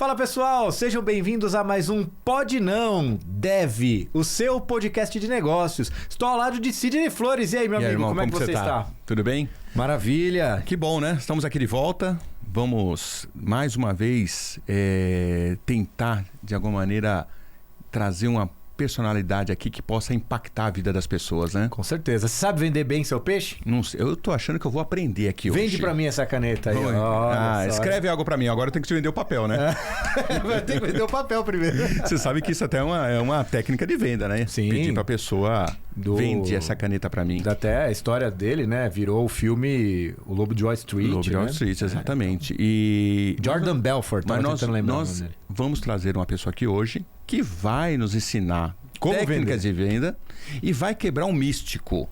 Fala pessoal, sejam bem-vindos a mais um Pode Não Deve, o seu podcast de negócios. Estou ao lado de Sidney Flores. E aí, meu amigo, irmão, como é que você está? Tudo bem? Maravilha. Que bom, né? Estamos aqui de volta. Vamos, mais uma vez, tentar, de alguma maneira, trazer uma personalidade aqui que possa impactar a vida das pessoas, né? Com certeza. Você sabe vender bem seu peixe? Não sei, eu tô achando que eu vou aprender aqui hoje. Vende pra mim essa caneta aí. Escreve algo pra mim. Agora eu tenho que te vender o papel, né? Vai ter que vender o papel primeiro. Você sabe que isso até é uma técnica de venda, né? Sim. Pedir pra pessoa, vende essa caneta pra mim. Até a história dele, né? Virou o filme O Lobo de Wall Street. Lobo de Wall Street, exatamente. E Jordan Belfort, mas tentando lembrar nós dele. vamos trazer uma pessoa aqui hoje que vai nos ensinar como técnicas vender de venda e vai quebrar um místico.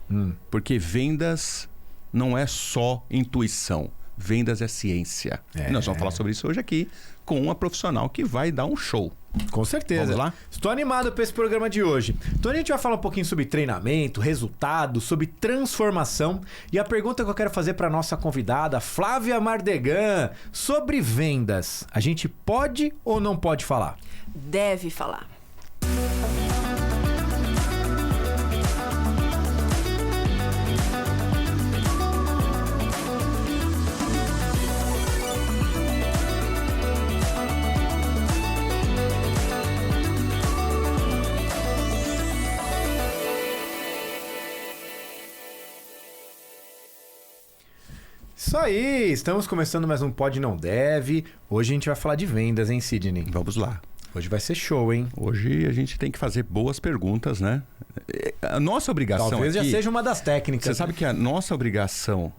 Porque vendas não é só intuição. Vendas é ciência. E nós vamos falar sobre isso hoje aqui com uma profissional que vai dar um show. Com certeza. Vamos lá? Estou animado para esse programa de hoje. Então a gente vai falar um pouquinho sobre treinamento, resultado, sobre transformação. E a pergunta que eu quero fazer para nossa convidada, Flávia Mardegan, sobre vendas. A gente pode ou não pode falar? Deve falar. Isso aí, estamos começando mais um Pode Não Deve. Hoje a gente vai falar de vendas, hein, Sidney? Vamos lá. Hoje vai ser show, hein? Hoje a gente tem que fazer boas perguntas, né? A nossa obrigação Talvez aqui, já seja uma das técnicas. Você sabe que a nossa obrigação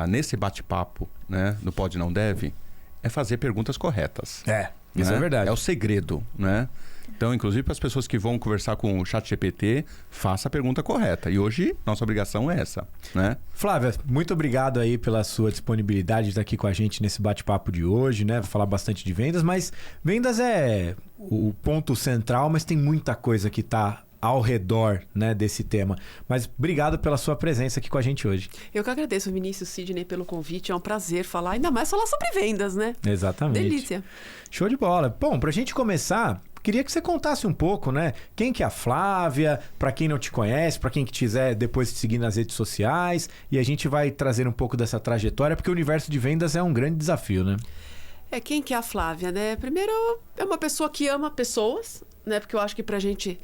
nesse bate-papo, né, do Pode Não Deve, é fazer perguntas corretas. Isso né? é verdade. É o segredo, né? Então, inclusive, para as pessoas que vão conversar com o ChatGPT, faça a pergunta correta. E hoje, nossa obrigação é essa, né? Flávia, muito obrigado aí pela sua disponibilidade de estar aqui com a gente nesse bate-papo de hoje, né? Vou falar bastante de vendas, mas vendas é o ponto central, mas tem muita coisa que está ao redor, né, desse tema. Mas obrigado pela sua presença aqui com a gente hoje. Eu que agradeço, Vinícius, Sidney, pelo convite. É um prazer falar, ainda mais falar sobre vendas, né? Exatamente. Delícia. Show de bola. Bom, pra gente começar, queria que você contasse um pouco, né? Quem que é a Flávia, pra quem não te conhece, pra quem que quiser depois te seguir nas redes sociais, e a gente vai trazer um pouco dessa trajetória, porque o universo de vendas é um grande desafio, né? Quem que é a Flávia, né? Primeiro, é uma pessoa que ama pessoas, né? Porque eu acho que pra gente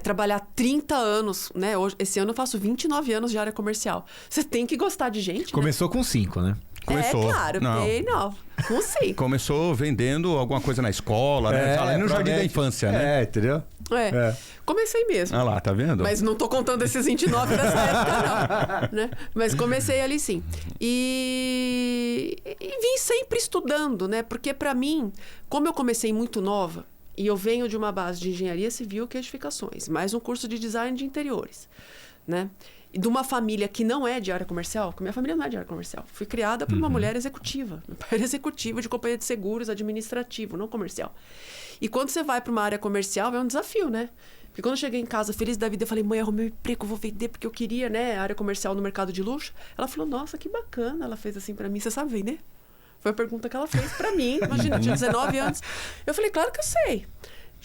trabalhar 30 anos, né? Esse ano eu faço 29 anos de área comercial. Você tem que gostar de gente, Começou com 5, né? Começou. Claro. Não, com 5. Começou vendendo alguma coisa na escola, né? Fala, no jardim da infância, né? Entendeu? Comecei mesmo. Ah lá, tá vendo? Mas não tô contando esses 29 dessa época, não. Né? Mas comecei ali sim. E vim sempre estudando, né? Porque pra mim, como eu comecei muito nova, e eu venho de uma base de engenharia civil que é edificações, mais um curso de design de interiores, né? E de uma família que não é de área comercial, porque minha família não é de área comercial. Fui criada por uma mulher executiva. Meu pai era executivo de companhia de seguros, administrativo, não comercial. E quando você vai para uma área comercial, é um desafio, né? Porque quando eu cheguei em casa feliz da vida, eu falei, mãe, arrumei um emprego, eu vou vender porque eu queria, né? Área comercial no mercado de luxo. Ela falou, nossa, que bacana. Ela fez assim para mim, você sabe vender? Foi a pergunta que ela fez pra mim. Imagina, eu tinha 19 anos. Eu falei, claro que eu sei.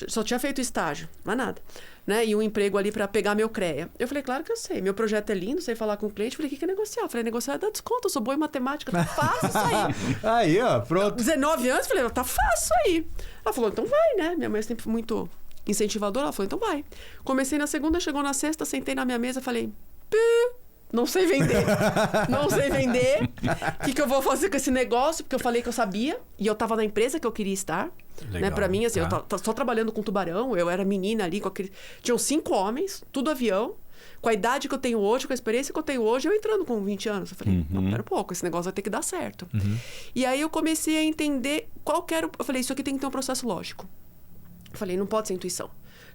Só tinha feito estágio, mais nada. Né? E um emprego ali pra pegar meu CREA. Eu falei, claro que eu sei. Meu projeto é lindo, sei falar com o cliente. Eu falei, o que é negociar? Eu falei, negociar é dar desconto. Eu sou boa em matemática, tá fácil isso aí. Aí, ó, pronto. 19 anos, eu falei, tá fácil aí. Ela falou, então vai, né? Minha mãe é sempre muito incentivadora. Ela falou, então vai. Comecei na segunda, chegou na sexta, sentei na minha mesa, falei, não sei vender. Não sei vender. O que eu vou fazer com esse negócio? Porque eu falei que eu sabia. E eu tava na empresa que eu queria estar. Legal, né? Pra mim, assim, eu só trabalhando com tubarão. Eu era menina ali com aquele... Tinham 5 homens, tudo avião. Com a idade que eu tenho hoje, com a experiência que eu tenho hoje, eu entrando com 20 anos. Eu falei, não, pera um pouco, esse negócio vai ter que dar certo. E aí eu comecei a entender qual que era... Eu falei, isso aqui tem que ter um processo lógico. Eu falei, não pode ser intuição.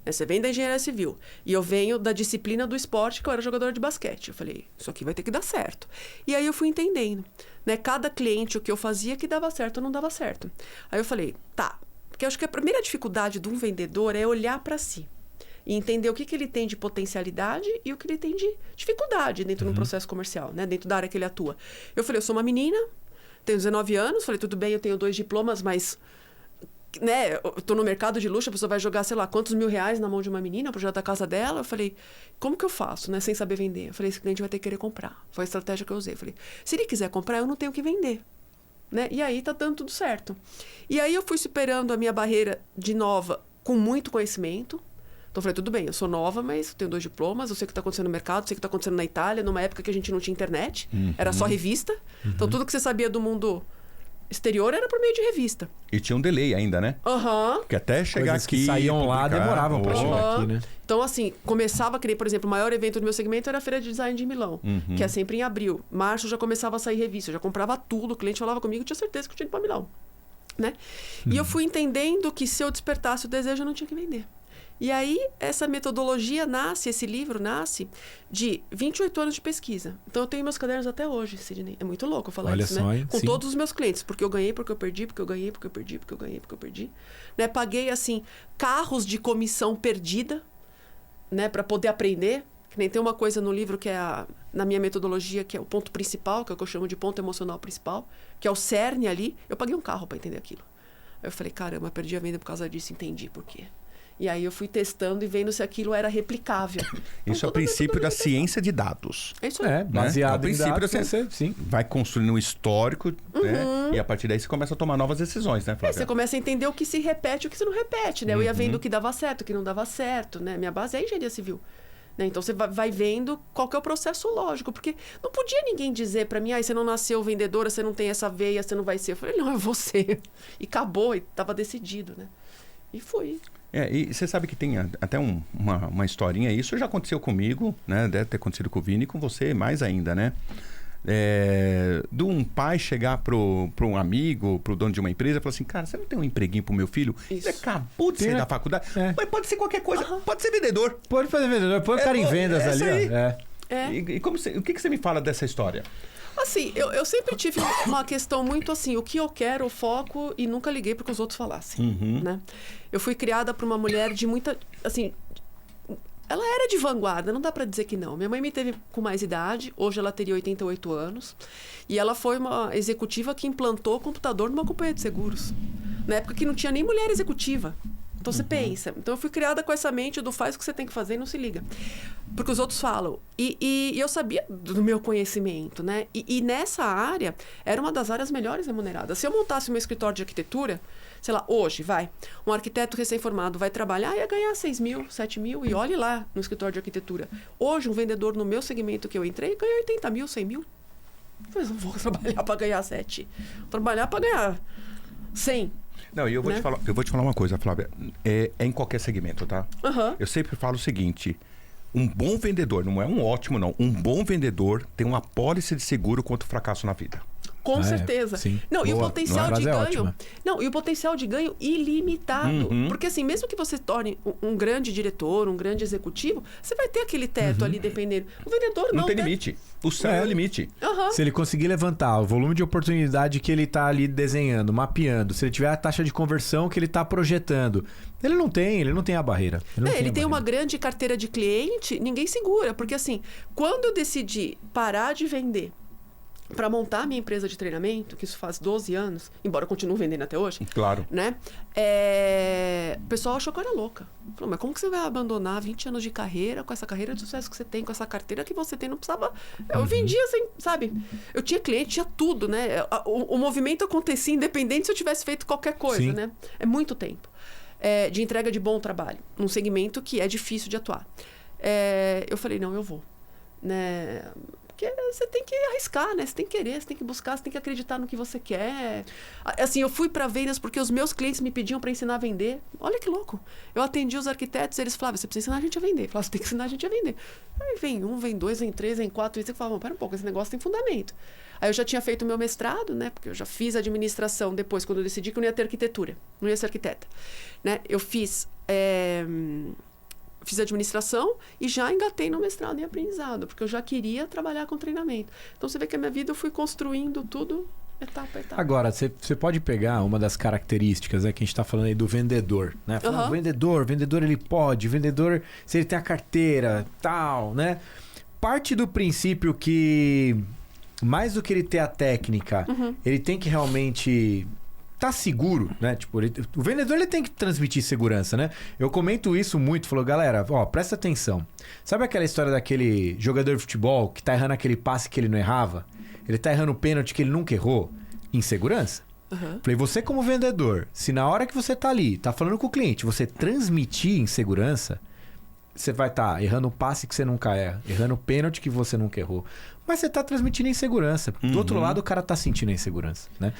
Você vem da engenharia civil e eu venho da disciplina do esporte, que eu era jogadora de basquete. Eu falei, isso aqui vai ter que dar certo. E aí eu fui entendendo, né? Cada cliente, o que eu fazia que dava certo ou não dava certo. Aí eu falei, tá. Porque eu acho que a primeira dificuldade de um vendedor é olhar para si e entender o que ele tem de potencialidade e o que ele tem de dificuldade dentro do processo comercial, né? Dentro da área que ele atua. Eu falei, eu sou uma menina, tenho 19 anos. Falei, tudo bem, eu tenho 2 diplomas, mas né, eu tô no mercado de luxo, a pessoa vai jogar, sei lá, quantos R$1.000 na mão de uma menina, o projeto da casa dela. Eu falei, como que eu faço, né, sem saber vender? Eu falei, esse cliente vai ter que querer comprar. Foi a estratégia que eu usei. Eu falei, se ele quiser comprar, eu não tenho que vender. Né? E aí tá dando tudo certo. E aí eu fui superando a minha barreira de nova com muito conhecimento. Então eu falei, tudo bem, eu sou nova, mas tenho 2 diplomas, eu sei o que está acontecendo no mercado, sei o que está acontecendo na Itália, numa época que a gente não tinha internet, era só revista. Então tudo que você sabia do mundo exterior era por meio de revista. E tinha um delay ainda, né? Porque até chegar coisas aqui... que saíam lá demoravam para chegar aqui, né? Então, assim, começava a criar, por exemplo, o maior evento do meu segmento era a Feira de Design de Milão, que é sempre em abril. Março já começava a sair revista, eu já comprava tudo, o cliente falava comigo, eu tinha certeza que eu tinha ido para Milão. Né? E eu fui entendendo que se eu despertasse o desejo, eu não tinha que vender. E aí, essa metodologia nasce, esse livro nasce de 28 anos de pesquisa. Então, eu tenho meus cadernos até hoje, Sidney. É muito louco eu falar isso, né? Com todos os meus clientes. Porque eu ganhei, porque eu perdi, porque eu ganhei, porque eu perdi, porque eu ganhei, porque eu perdi. Né? Paguei, assim, carros de comissão perdida, né? Para poder aprender. Que nem tem uma coisa no livro que é, na minha metodologia, que é o ponto principal, que é o que eu chamo de ponto emocional principal, que é o cerne ali. Eu paguei um carro para entender aquilo. Aí eu falei, caramba, eu perdi a venda por causa disso, entendi por quê. E aí eu fui testando e vendo se aquilo era replicável. Então, isso é o princípio da ciência de dados. É isso aí. Baseado em dados. Sim. Vai construindo um histórico, né? E a partir daí você começa a tomar novas decisões, né, Flávia? Você começa a entender o que se repete e o que se não repete, né? Eu ia vendo o que dava certo, o que não dava certo, né? Minha base é a engenharia civil. Né? Então, você vai vendo qual que é o processo lógico. Porque não podia ninguém dizer para mim, você não nasceu vendedora, você não tem essa veia, você não vai ser. Eu falei, não, é você. E acabou, e estava decidido, né? E fui. E você sabe que tem até uma historinha, isso já aconteceu comigo, né? Deve ter acontecido com o Vini e com você mais ainda, né? De um pai chegar para um amigo, para o dono de uma empresa, e falar assim, cara, você não tem um empreguinho para o meu filho? Isso. Ele acabou de sair da faculdade. Mas pode ser qualquer coisa, pode ser vendedor. Pode fazer vendedor, põe o cara em vendas ali. E o que você me fala dessa história? Assim, eu sempre tive uma questão muito assim, o que eu quero, o foco, e nunca liguei para que os outros falassem, né? Eu fui criada por uma mulher de muita, assim, ela era de vanguarda, não dá para dizer que não. Minha mãe me teve com mais idade, hoje ela teria 88 anos, e ela foi uma executiva que implantou computador numa companhia de seguros, na época que não tinha nem mulher executiva. Então você pensa. Então eu fui criada com essa mente do faz o que você tem que fazer e não se liga. Porque os outros falam. E eu sabia do meu conhecimento, né? E nessa área, era uma das áreas melhores remuneradas. Se eu montasse um escritório de arquitetura, sei lá, hoje, um arquiteto recém-formado vai trabalhar e ia ganhar 6 mil, 7 mil, e olhe lá no escritório de arquitetura. Hoje, um vendedor no meu segmento que eu entrei ganha 80 mil, 100 mil. Mas não vou trabalhar para ganhar 7. Vou trabalhar para ganhar 100. Não, e eu vou te falar uma coisa, Flávia. É em qualquer segmento, tá? Eu sempre falo o seguinte: um bom vendedor, não é um ótimo, não. Um bom vendedor tem uma apólice de seguro contra o fracasso na vida. Com certeza. Sim. Não, e o potencial de ganho. Ótima. Não, e o potencial de ganho ilimitado. Porque assim, mesmo que você torne um grande diretor, um grande executivo, você vai ter aquele teto ali dependendo. O vendedor não tem limite. O céu é o limite. Se ele conseguir levantar o volume de oportunidade que ele está ali desenhando, mapeando, se ele tiver a taxa de conversão que ele está projetando, ele não tem a barreira. Ele tem uma grande carteira de cliente, ninguém segura. Porque assim, quando eu decidi parar de vender para montar a minha empresa de treinamento, que isso faz 12 anos, embora eu continue vendendo até hoje. Claro. Né? O pessoal achou que eu era louca. Falou, mas como que você vai abandonar 20 anos de carreira, com essa carreira de sucesso que você tem, com essa carteira que você tem? Não precisava... Eu vendia assim, sabe? Eu tinha cliente, tinha tudo, né? O movimento acontecia independente se eu tivesse feito qualquer coisa, né? É muito tempo de entrega de bom trabalho, num segmento que é difícil de atuar. Eu falei, não, eu vou. Né? Porque você tem que arriscar, né? Você tem que querer, você tem que buscar, você tem que acreditar no que você quer. Assim, eu fui para vendas porque os meus clientes me pediam para ensinar a vender. Olha que louco. Eu atendi os arquitetos, eles falavam, você precisa ensinar a gente a vender. Eu falava, você tem que ensinar a gente a vender. Aí vem 1, vem 2, vem 3, vem 4, e você fala, pera um pouco, esse negócio tem fundamento. Aí eu já tinha feito o meu mestrado, né? Porque eu já fiz administração depois, quando eu decidi que eu não ia ter arquitetura, não ia ser arquiteta. Né? Eu fiz administração e já engatei no mestrado em aprendizado, porque eu já queria trabalhar com treinamento. Então, você vê que a minha vida eu fui construindo tudo etapa a etapa. Agora, você pode pegar uma das características, que a gente está falando aí do vendedor, né? Falando, vendedor ele pode, vendedor, se ele tem a carteira, tal, né? Parte do princípio que, mais do que ele ter a técnica, ele tem que realmente tá seguro, né? Tipo, o vendedor ele tem que transmitir segurança, né? Eu comento isso muito, falou, galera, ó, presta atenção. Sabe aquela história daquele jogador de futebol que tá errando aquele passe que ele não errava? Ele tá errando o pênalti que ele nunca errou? Insegurança? Falei, você como vendedor, se na hora que você tá ali, tá falando com o cliente, você transmitir insegurança, você vai estar errando o passe que você nunca erra, errando o pênalti que você nunca errou. Mas você tá transmitindo insegurança. Do outro lado, o cara tá sentindo a insegurança, né?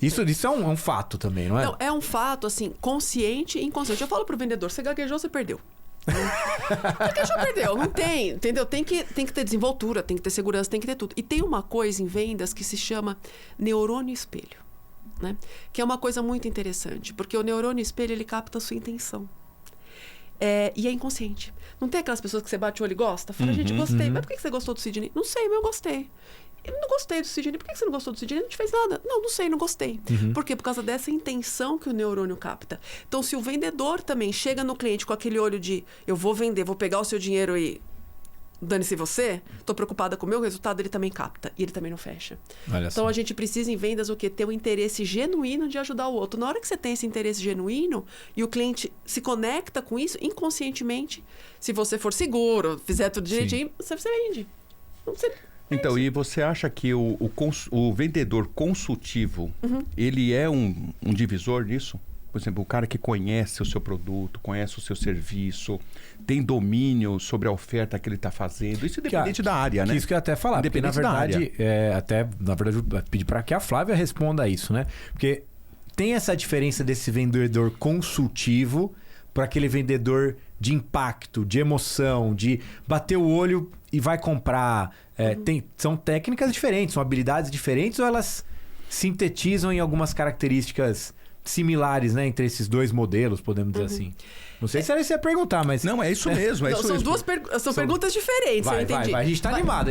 Isso é um fato também, não é? Não, é um fato, assim, consciente e inconsciente. Eu falo pro vendedor, você gaguejou, você perdeu. Gaguejou, perdeu. Não tem, entendeu? Tem que ter desenvoltura, tem que ter segurança, tem que ter tudo. E tem uma coisa em vendas que se chama neurônio espelho, né? Que é uma coisa muito interessante, porque o neurônio espelho, ele capta a sua intenção. E é inconsciente. Não tem aquelas pessoas que você bate o olho e gosta? Fala, gente, gostei. Mas por que você gostou do Sidney? Não sei, mas eu gostei. Eu não gostei do Sidney. Por que você não gostou do Sidney? Não te fez nada. Não sei, não gostei. Por quê? Por causa dessa intenção que o neurônio capta. Então, se o vendedor também chega no cliente com aquele olho de eu vou vender, vou pegar o seu dinheiro e dane-se você, tô preocupada com o meu resultado, ele também capta. E ele também não fecha. Então, a gente precisa em vendas o quê? Ter um interesse genuíno de ajudar o outro. Na hora que você tem esse interesse genuíno e o cliente se conecta com isso, inconscientemente, se você for seguro, fizer tudo direitinho, você vende. Então, e você acha que o vendedor consultivo, ele é um divisor nisso? Por exemplo, o cara que conhece o seu produto, conhece o seu serviço, tem domínio sobre a oferta que ele está fazendo. Isso independente da área, né? Isso que eu ia até falar. Porque, na verdade, eu pedi para que a Flávia responda isso, né? Porque tem essa diferença desse vendedor consultivo para aquele vendedor de impacto, de emoção, de bater o olho e vai comprar. São técnicas diferentes, são habilidades diferentes, ou elas sintetizam em algumas características similares, né, entre esses dois modelos, podemos dizer assim. Não sei se era isso que você ia perguntar, mas... Não, é isso mesmo. São perguntas diferentes, eu entendi. A gente tá animado,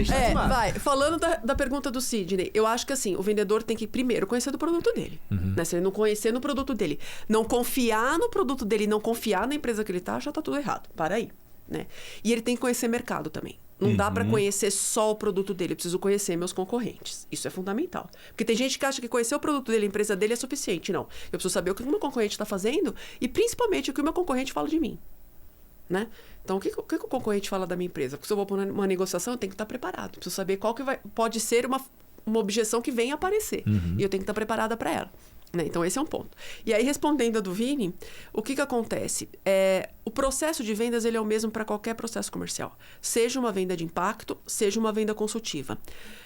Falando da pergunta do Sidney, eu acho que assim, o vendedor tem que primeiro conhecer do produto dele. Né? Se ele não conhecer no produto dele, não confiar no produto dele, não confiar na empresa que ele tá, já tá tudo errado. Para aí. Né? E ele tem que conhecer mercado também. Não dá para conhecer só o produto dele, eu preciso conhecer meus concorrentes. Isso é fundamental. Porque tem gente que acha que conhecer o produto dele, a empresa dele é suficiente. Não. Eu preciso saber o que o meu concorrente está fazendo e principalmente o que o meu concorrente fala de mim. Né? Então, o que o concorrente fala da minha empresa? Porque se eu vou pôr uma negociação, eu tenho que estar preparado. Eu preciso saber qual que pode ser uma objeção que venha aparecer. E eu tenho que estar preparada para ela. Né? Então, esse é um ponto. E aí, respondendo a do Vini, o que acontece? O processo de vendas ele é o mesmo para qualquer processo comercial. Seja uma venda de impacto, seja uma venda consultiva.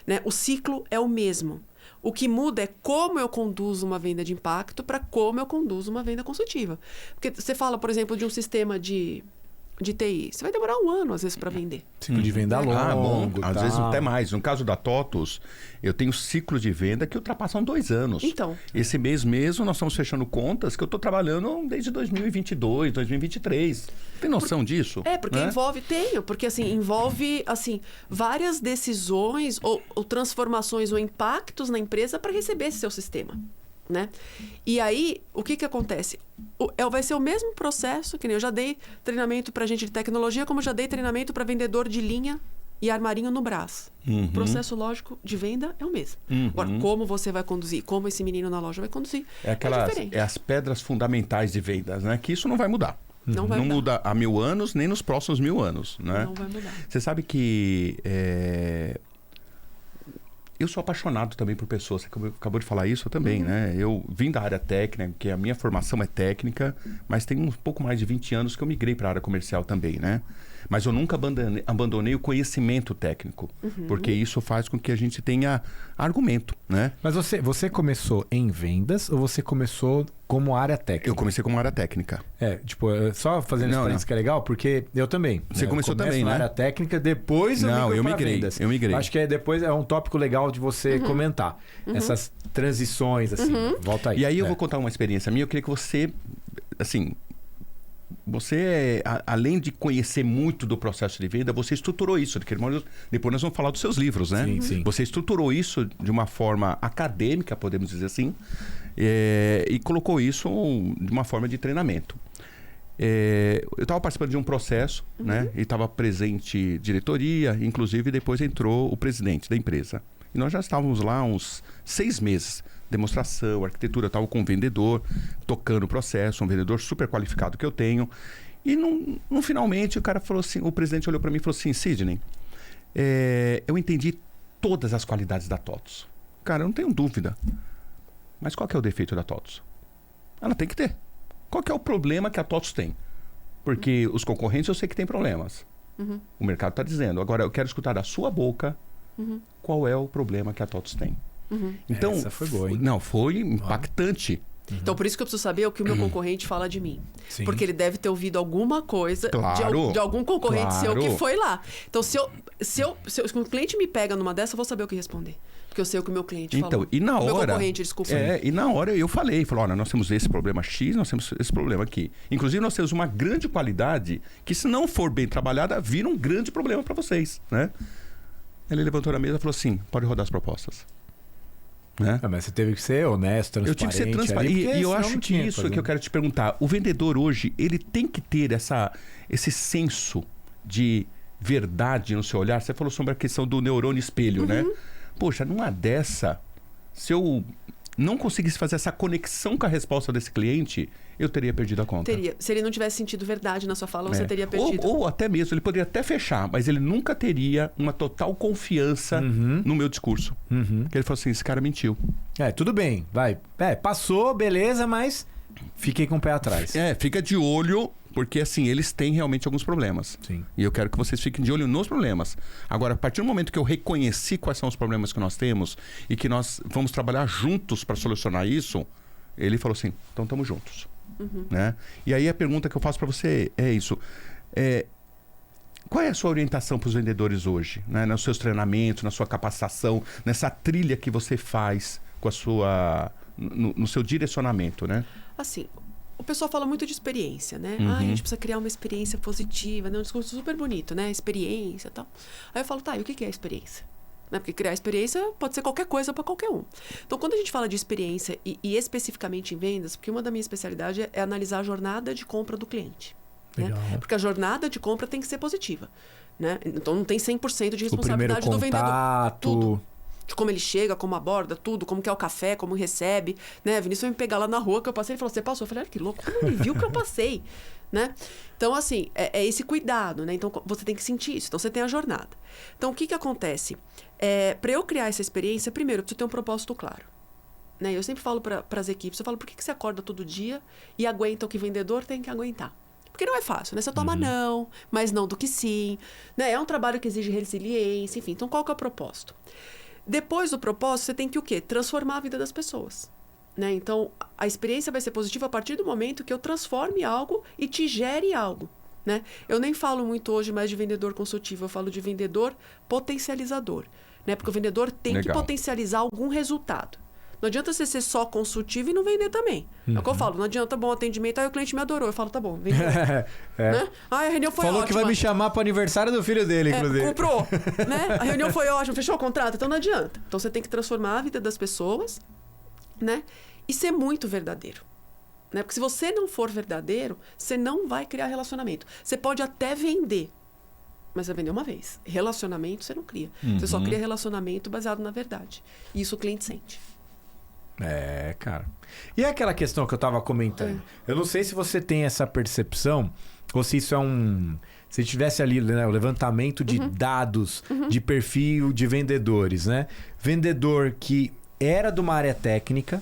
Né? O ciclo é o mesmo. O que muda é como eu conduzo uma venda de impacto para como eu conduzo uma venda consultiva. Porque você fala, por exemplo, de um sistema de TI. Você vai demorar 1 ano, às vezes, para vender. Ciclo de venda longo. Às vezes até mais. No caso da TOTUS, eu tenho ciclo de venda que ultrapassam 2 anos. Então. Esse mês mesmo, nós estamos fechando contas que eu estou trabalhando desde 2022, 2023. Tem noção disso? Porque envolve várias decisões ou transformações ou impactos na empresa para receber esse seu sistema. Né? E aí, o que acontece? Vai ser o mesmo processo, que nem eu já dei treinamento para gente de tecnologia, como eu já dei treinamento para vendedor de linha e armarinho no Brás. O processo lógico de venda é o mesmo. Agora, como você vai conduzir, como esse menino na loja vai conduzir, é diferente. É as pedras fundamentais de vendas, né? Que isso não vai mudar. Não muda há 1000 anos, nem nos próximos 1000 anos. Né? Não vai mudar. Você sabe que... Eu sou apaixonado também por pessoas. Você acabou de falar isso, eu também, né? Eu vim da área técnica, porque a minha formação é técnica, mas tem um pouco mais de 20 anos que eu migrei para a área comercial também, né? Mas eu nunca abandonei o conhecimento técnico, porque isso faz com que a gente tenha argumento, né? Mas você começou em vendas ou você começou como área técnica? Eu comecei como área técnica. Só fazendo isso que é legal, porque eu também. Você começou também, na né? área técnica, depois eu migrei. Eu migrei. Acho que depois é um tópico legal de você comentar. Essas transições, assim. Volta aí. E aí eu vou contar uma experiência minha. Eu queria que você, assim... Você, além de conhecer muito do processo de venda, você estruturou isso. Depois nós vamos falar dos seus livros, né? Sim. Você estruturou isso de uma forma acadêmica, podemos dizer assim, e colocou isso de uma forma de treinamento. Eu estava participando de um processo, né? E estava presente diretoria, inclusive depois entrou o presidente da empresa. E nós já estávamos lá uns 6 meses demonstração, arquitetura. Eu estava com um vendedor, tocando o processo, um vendedor super qualificado que eu tenho. E finalmente o cara falou assim, o presidente olhou para mim e falou assim, Sidney, eu entendi todas as qualidades da TOTVS. Cara, eu não tenho dúvida. Mas qual que é o defeito da TOTVS? Ela tem que ter. Qual que é o problema que a TOTVS tem? Porque os concorrentes eu sei que tem problemas. O mercado está dizendo. Agora eu quero escutar da sua boca qual é o problema que a TOTVS tem. Então, essa foi boa, hein? Não, foi impactante. Então, por isso que eu preciso saber o que o meu concorrente fala de mim. Sim. Porque ele deve ter ouvido alguma coisa Claro. de algum concorrente seu Claro. que foi lá. Então, se o cliente me pega numa dessa, eu vou saber o que responder. Porque eu sei o que o meu cliente falou. E na hora... Meu concorrente, desculpa. E na hora eu falei, olha, nós temos esse problema X, nós temos esse problema aqui. Inclusive, nós temos uma grande qualidade que, se não for bem trabalhada, vira um grande problema para vocês, né? Ele levantou na mesa e falou assim, pode rodar as propostas. Né? Mas você teve que ser honesto, transparente. Eu tive que ser transparente. Ali, E eu senão acho não que tinha isso é coisa, que eu quero te perguntar. O vendedor hoje, ele tem que ter esse senso de verdade no seu olhar. Você falou sobre a questão do neurônio espelho, né? Poxa, numa dessa, se eu não conseguisse fazer essa conexão com a resposta desse cliente, eu teria perdido a conta. Teria. Se ele não tivesse sentido verdade na sua fala, você teria perdido. Ou até mesmo, ele poderia até fechar, mas ele nunca teria uma total confiança no meu discurso. Porque ele falou assim, esse cara mentiu. Tudo bem, vai. Passou, beleza, mas fiquei com o pé atrás. Fica de olho, porque assim, eles têm realmente alguns problemas. Sim. E eu quero que vocês fiquem de olho nos problemas. Agora, a partir do momento que eu reconheci quais são os problemas que nós temos e que nós vamos trabalhar juntos para solucionar isso, ele falou assim, então estamos juntos. Né? E aí a pergunta que eu faço para você é isso. Qual é a sua orientação para os vendedores hoje? Né? Nos seus treinamentos, na sua capacitação, nessa trilha que você faz com a sua... no seu direcionamento, né? Assim, o pessoal fala muito de experiência, né? A gente precisa criar uma experiência positiva, né? Um discurso super bonito, né? Experiência e tal. Aí eu falo, e o que é experiência? Né? Porque criar experiência pode ser qualquer coisa para qualquer um. Então, quando a gente fala de experiência e especificamente em vendas, porque uma da minha especialidade é analisar a jornada de compra do cliente. Né? Porque a jornada de compra tem que ser positiva. Né? Então, não tem 100% de responsabilidade do vendedor. Tudo. De como ele chega, como aborda, tudo, como que é o café, como recebe, né? Vinícius foi me pegar lá na rua que eu passei, ele falou, você passou? Eu falei, que louco, como ele viu que eu passei, né? Então, assim, é esse cuidado, né? Então, você tem que sentir isso. Então, você tem a jornada. Então, o que acontece? Para eu criar essa experiência, primeiro, eu preciso ter um propósito claro. Né? Eu sempre falo para as equipes, eu falo, por que você acorda todo dia e aguenta o que o vendedor tem que aguentar? Porque não é fácil, né? Você toma não, mais não do que sim, né? É um trabalho que exige resiliência, enfim. Então, qual que é o propósito? Depois do propósito, você tem que o quê? Transformar a vida das pessoas. Né? Então, a experiência vai ser positiva a partir do momento que eu transforme algo e te gere algo. Né? Eu nem falo muito hoje mais de vendedor consultivo, eu falo de vendedor potencializador. Né? Porque o vendedor tem que potencializar algum resultado. Não adianta você ser só consultivo e não vender também. É o que eu falo, não adianta bom atendimento, aí o cliente me adorou. Eu falo, tá bom, vende. Né? A reunião foi Falou ótima. que vai me chamar para o aniversário do filho dele, inclusive. Comprou, né? A reunião foi ótima, fechou o contrato, então não adianta. Então você tem que transformar a vida das pessoas, né? E ser muito verdadeiro. Né? Porque se você não for verdadeiro, você não vai criar relacionamento. Você pode até vender, mas vai vender uma vez. Relacionamento você não cria. Você só cria relacionamento baseado na verdade. E isso o cliente sente. Cara. E aquela questão que eu tava comentando? Eu não sei se você tem essa percepção ou se isso é se tivesse ali, né, o levantamento de dados de perfil de vendedores, né? Vendedor que era de uma área técnica,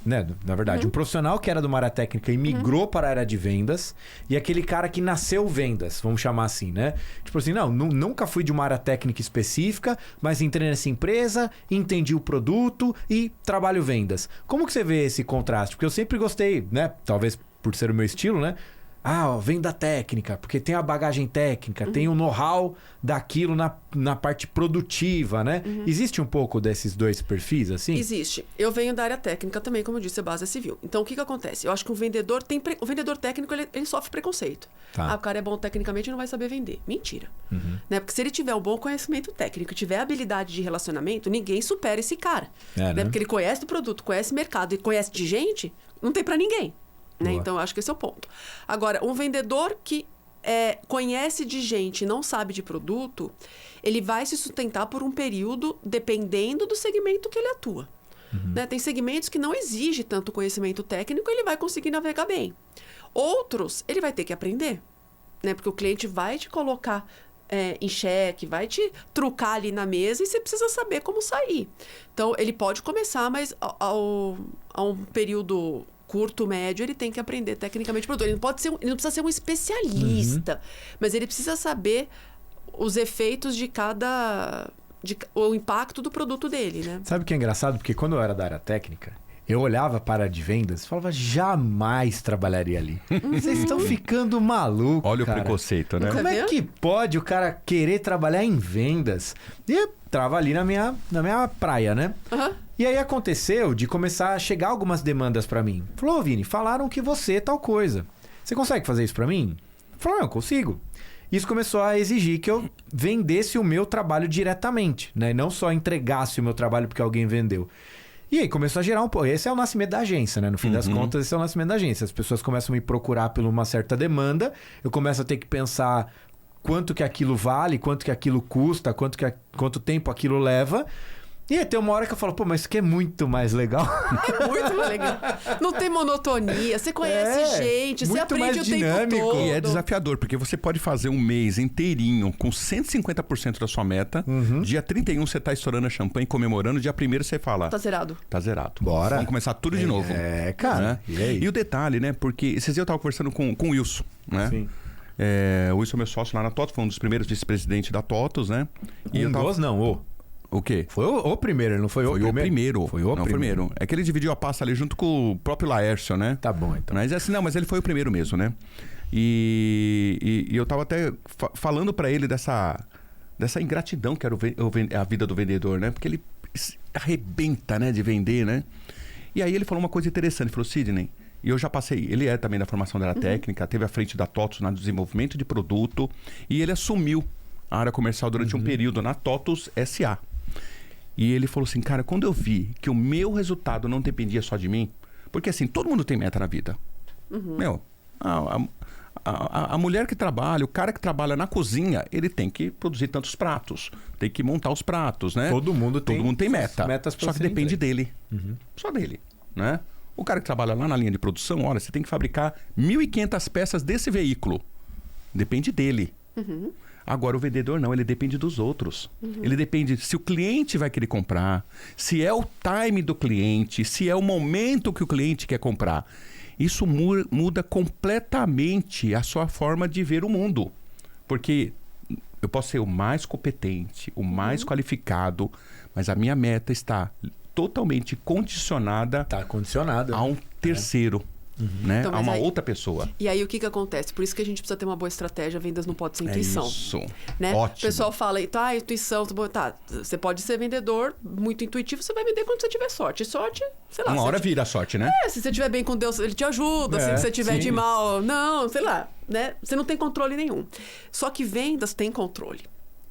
né? Na verdade, um profissional que era de uma área técnica e migrou para a área de vendas, e aquele cara que nasceu vendas, vamos chamar assim, né? Tipo assim, nunca fui de uma área técnica específica, mas entrei nessa empresa, entendi o produto e trabalho vendas. Como que você vê esse contraste? Porque eu sempre gostei, né? Talvez por ser o meu estilo, né? Venda técnica, porque tem a bagagem técnica, tem o know-how daquilo na parte produtiva, né? Existe um pouco desses dois perfis, assim? Existe. Eu venho da área técnica também, como eu disse, a base é civil. Então, o que acontece? Eu acho que o vendedor técnico, ele sofre preconceito. Tá. O cara é bom tecnicamente e não vai saber vender. Mentira. Né? Porque se ele tiver um bom conhecimento técnico, tiver habilidade de relacionamento, ninguém supera esse cara. Né? Porque ele conhece do produto, conhece mercado e conhece de gente, não tem pra ninguém. Né? Então, eu acho que esse é o ponto. Agora, um vendedor que conhece de gente e não sabe de produto, ele vai se sustentar por um período dependendo do segmento que ele atua. Né? Tem segmentos que não exigem tanto conhecimento técnico, ele vai conseguir navegar bem. Outros, ele vai ter que aprender, né? Porque o cliente vai te colocar em xeque, vai te trucar ali na mesa e você precisa saber como sair. Então, ele pode começar, mas a um período curto, médio, ele tem que aprender tecnicamente o produto. Ele não precisa ser um especialista, mas ele precisa saber os efeitos de o impacto do produto dele, né? Sabe o que é engraçado? Porque quando eu era da área técnica, eu olhava para a área de vendas e falava, jamais trabalharia ali. Vocês estão ficando malucos, Olha cara. o preconceito, né? Como é que pode o cara querer trabalhar em vendas? E eu tava ali na minha praia, né? Uhum. E aí aconteceu de começar a chegar algumas demandas para mim. Falou, Vini, falaram que você é tal coisa. Você consegue fazer isso para mim? Eu falei, não, eu consigo. Isso começou a exigir que eu vendesse o meu trabalho diretamente, né? Não só entregasse o meu trabalho porque alguém vendeu. E aí começou a gerar um pouco. Esse é o nascimento da agência, né? No fim das contas, esse é o nascimento da agência. As pessoas começam a me procurar por uma certa demanda. Eu começo a ter que pensar quanto que aquilo vale, quanto que aquilo custa, quanto tempo aquilo leva. E aí tem uma hora que eu falo, pô, mas isso aqui é muito mais legal. É muito mais legal. Não tem monotonia, você conhece gente, você aprende o tempo todo. E é desafiador, porque você pode fazer um mês inteirinho com 150% da sua meta. Dia 31 você tá estourando a champanhe, comemorando. Dia 1º você fala... Tá zerado. Tá zerado. Bora. Vamos começar tudo de novo. É, cara. Né? E o detalhe, né? Porque esses dias eu tava conversando com o Wilson, né? Sim. O Wilson é meu sócio lá na TOTOS, foi um dos primeiros vice-presidentes da TOTOS, né? O quê? Foi o primeiro, não foi o primeiro? Foi o primeiro. É que ele dividiu a pasta ali junto com o próprio Laércio, né? Tá bom, então. Mas assim, não, mas ele foi o primeiro mesmo, né? E eu tava até falando pra ele dessa ingratidão que era a vida do vendedor, né? Porque ele arrebenta, né, de vender, né? E aí ele falou uma coisa interessante, ele falou, Sidney, e eu já passei, ele é também da formação da área técnica, teve à frente da TOTOS no desenvolvimento de produto, e ele assumiu a área comercial durante um período na TOTOS SA. E ele falou assim, cara, quando eu vi que o meu resultado não dependia só de mim, porque assim, todo mundo tem meta na vida. Meu, a mulher que trabalha, o cara que trabalha na cozinha, ele tem que produzir tantos pratos, tem que montar os pratos, né? Todo mundo tem meta, metas pra só que depende dele. Só dele, né? O cara que trabalha lá na linha de produção, olha, você tem que fabricar 1.500 peças desse veículo. Depende dele. Agora, o vendedor não, ele depende dos outros. Ele depende se o cliente vai querer comprar, se é o time do cliente, se é o momento que o cliente quer comprar. Isso muda completamente a sua forma de ver o mundo. Porque eu posso ser o mais competente, o mais qualificado, mas a minha meta está totalmente condicionada, a um terceiro. Né? Então, a uma outra pessoa. E aí o que acontece? Por isso que a gente precisa ter uma boa estratégia, vendas não pode ser intuição. Isso. Né? Ótimo. O pessoal fala, tá, intuição, tá, você pode ser vendedor muito intuitivo, você vai vender quando você tiver sorte. Sorte, sei lá. Uma hora vira a sorte, né? Se você estiver bem com Deus, ele te ajuda. Se você estiver de mal, não, sei lá. Né? Você não tem controle nenhum. Só que vendas tem controle.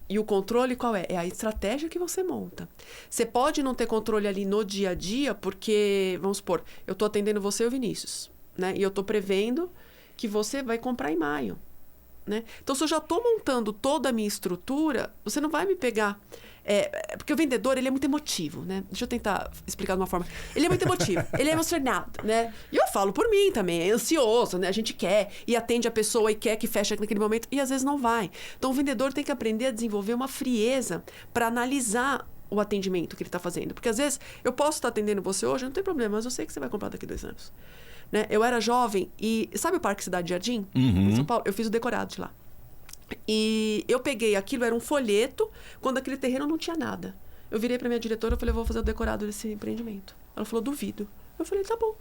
E o controle qual é? É a estratégia que você monta. Você pode não ter controle ali no dia a dia, porque, vamos supor, eu estou atendendo você e o Vinícius, né? E eu estou prevendo que você vai comprar em maio, né? Então, se eu já estou montando toda a minha estrutura, você não vai me pegar... porque o vendedor, ele é muito emotivo, né? Deixa eu tentar explicar de uma forma. Ele é muito emotivo, ele é emocionado, né? E eu falo por mim também, é ansioso, né? A gente quer e atende a pessoa e quer que feche naquele momento e às vezes não vai. Então, o vendedor tem que aprender a desenvolver uma frieza para analisar o atendimento que ele está fazendo. Porque às vezes eu posso estar atendendo você hoje, não tem problema, mas eu sei que você vai comprar daqui a 2 anos. Né? Eu era jovem e... Sabe o Parque Cidade Jardim? Em São Paulo? Eu fiz o decorado de lá. E eu peguei aquilo, era um folheto, quando aquele terreno não tinha nada. Eu virei pra minha diretora e falei, eu vou fazer o decorado desse empreendimento. Ela falou, duvido. Eu falei, tá bom.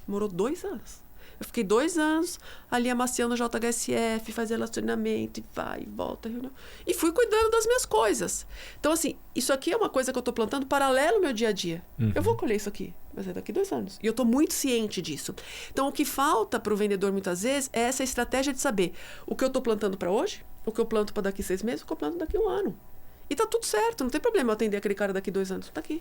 Demorou 2 anos. Eu fiquei 2 anos ali amaciando o JHSF, fazia relacionamento, e vai, e volta, reunião. E fui cuidando das minhas coisas. Então, assim, isso aqui é uma coisa que eu tô plantando paralelo ao meu dia a dia. Eu vou colher isso aqui, mas é daqui 2 anos. E eu tô muito ciente disso. Então, o que falta pro vendedor, muitas vezes, é essa estratégia de saber o que eu tô plantando para hoje, o que eu planto para daqui 6 meses, o que eu planto daqui 1 ano. E tá tudo certo, não tem problema eu atender aquele cara daqui 2 anos. Tá aqui.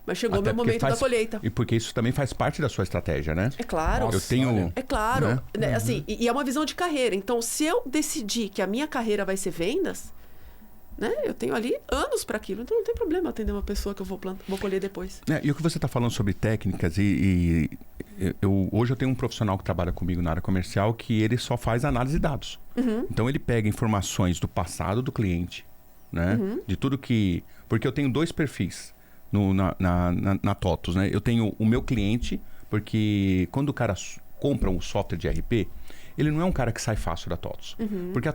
Mas chegou o meu momento da colheita. E porque isso também faz parte da sua estratégia, né? É claro. Eu tenho... É claro. Né? Assim, e é uma visão de carreira. Então, se eu decidir que a minha carreira vai ser vendas, Né? Eu tenho ali anos para aquilo, então não tem problema atender uma pessoa que eu vou colher depois. E o que você está falando sobre técnicas, hoje eu tenho um profissional que trabalha comigo na área comercial que ele só faz análise de dados. Então ele pega informações do passado do cliente, né? De tudo que... Porque eu tenho 2 perfis na TOTVS, né? Eu tenho o meu cliente, porque quando o cara compra um software de ERP, ele não é um cara que sai fácil da TOTVS. Porque a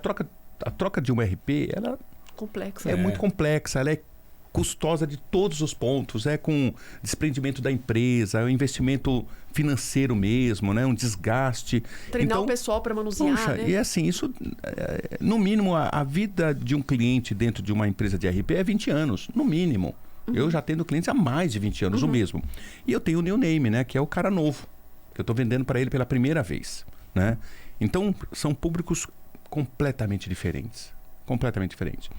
troca de um ERP, ela... Complexa. É muito complexa, ela é custosa de todos os pontos, com desprendimento da empresa, um investimento financeiro mesmo, né? Um desgaste. Treinar o pessoal para manusear, puxa, né? E assim, isso, no mínimo, a vida de um cliente dentro de uma empresa de RP é 20 anos, no mínimo. Eu já tenho clientes há mais de 20 anos, o mesmo. E eu tenho o New Name, né? Que é o cara novo, que eu estou vendendo para ele pela primeira vez, né? Então, são públicos completamente diferentes. Completamente diferente.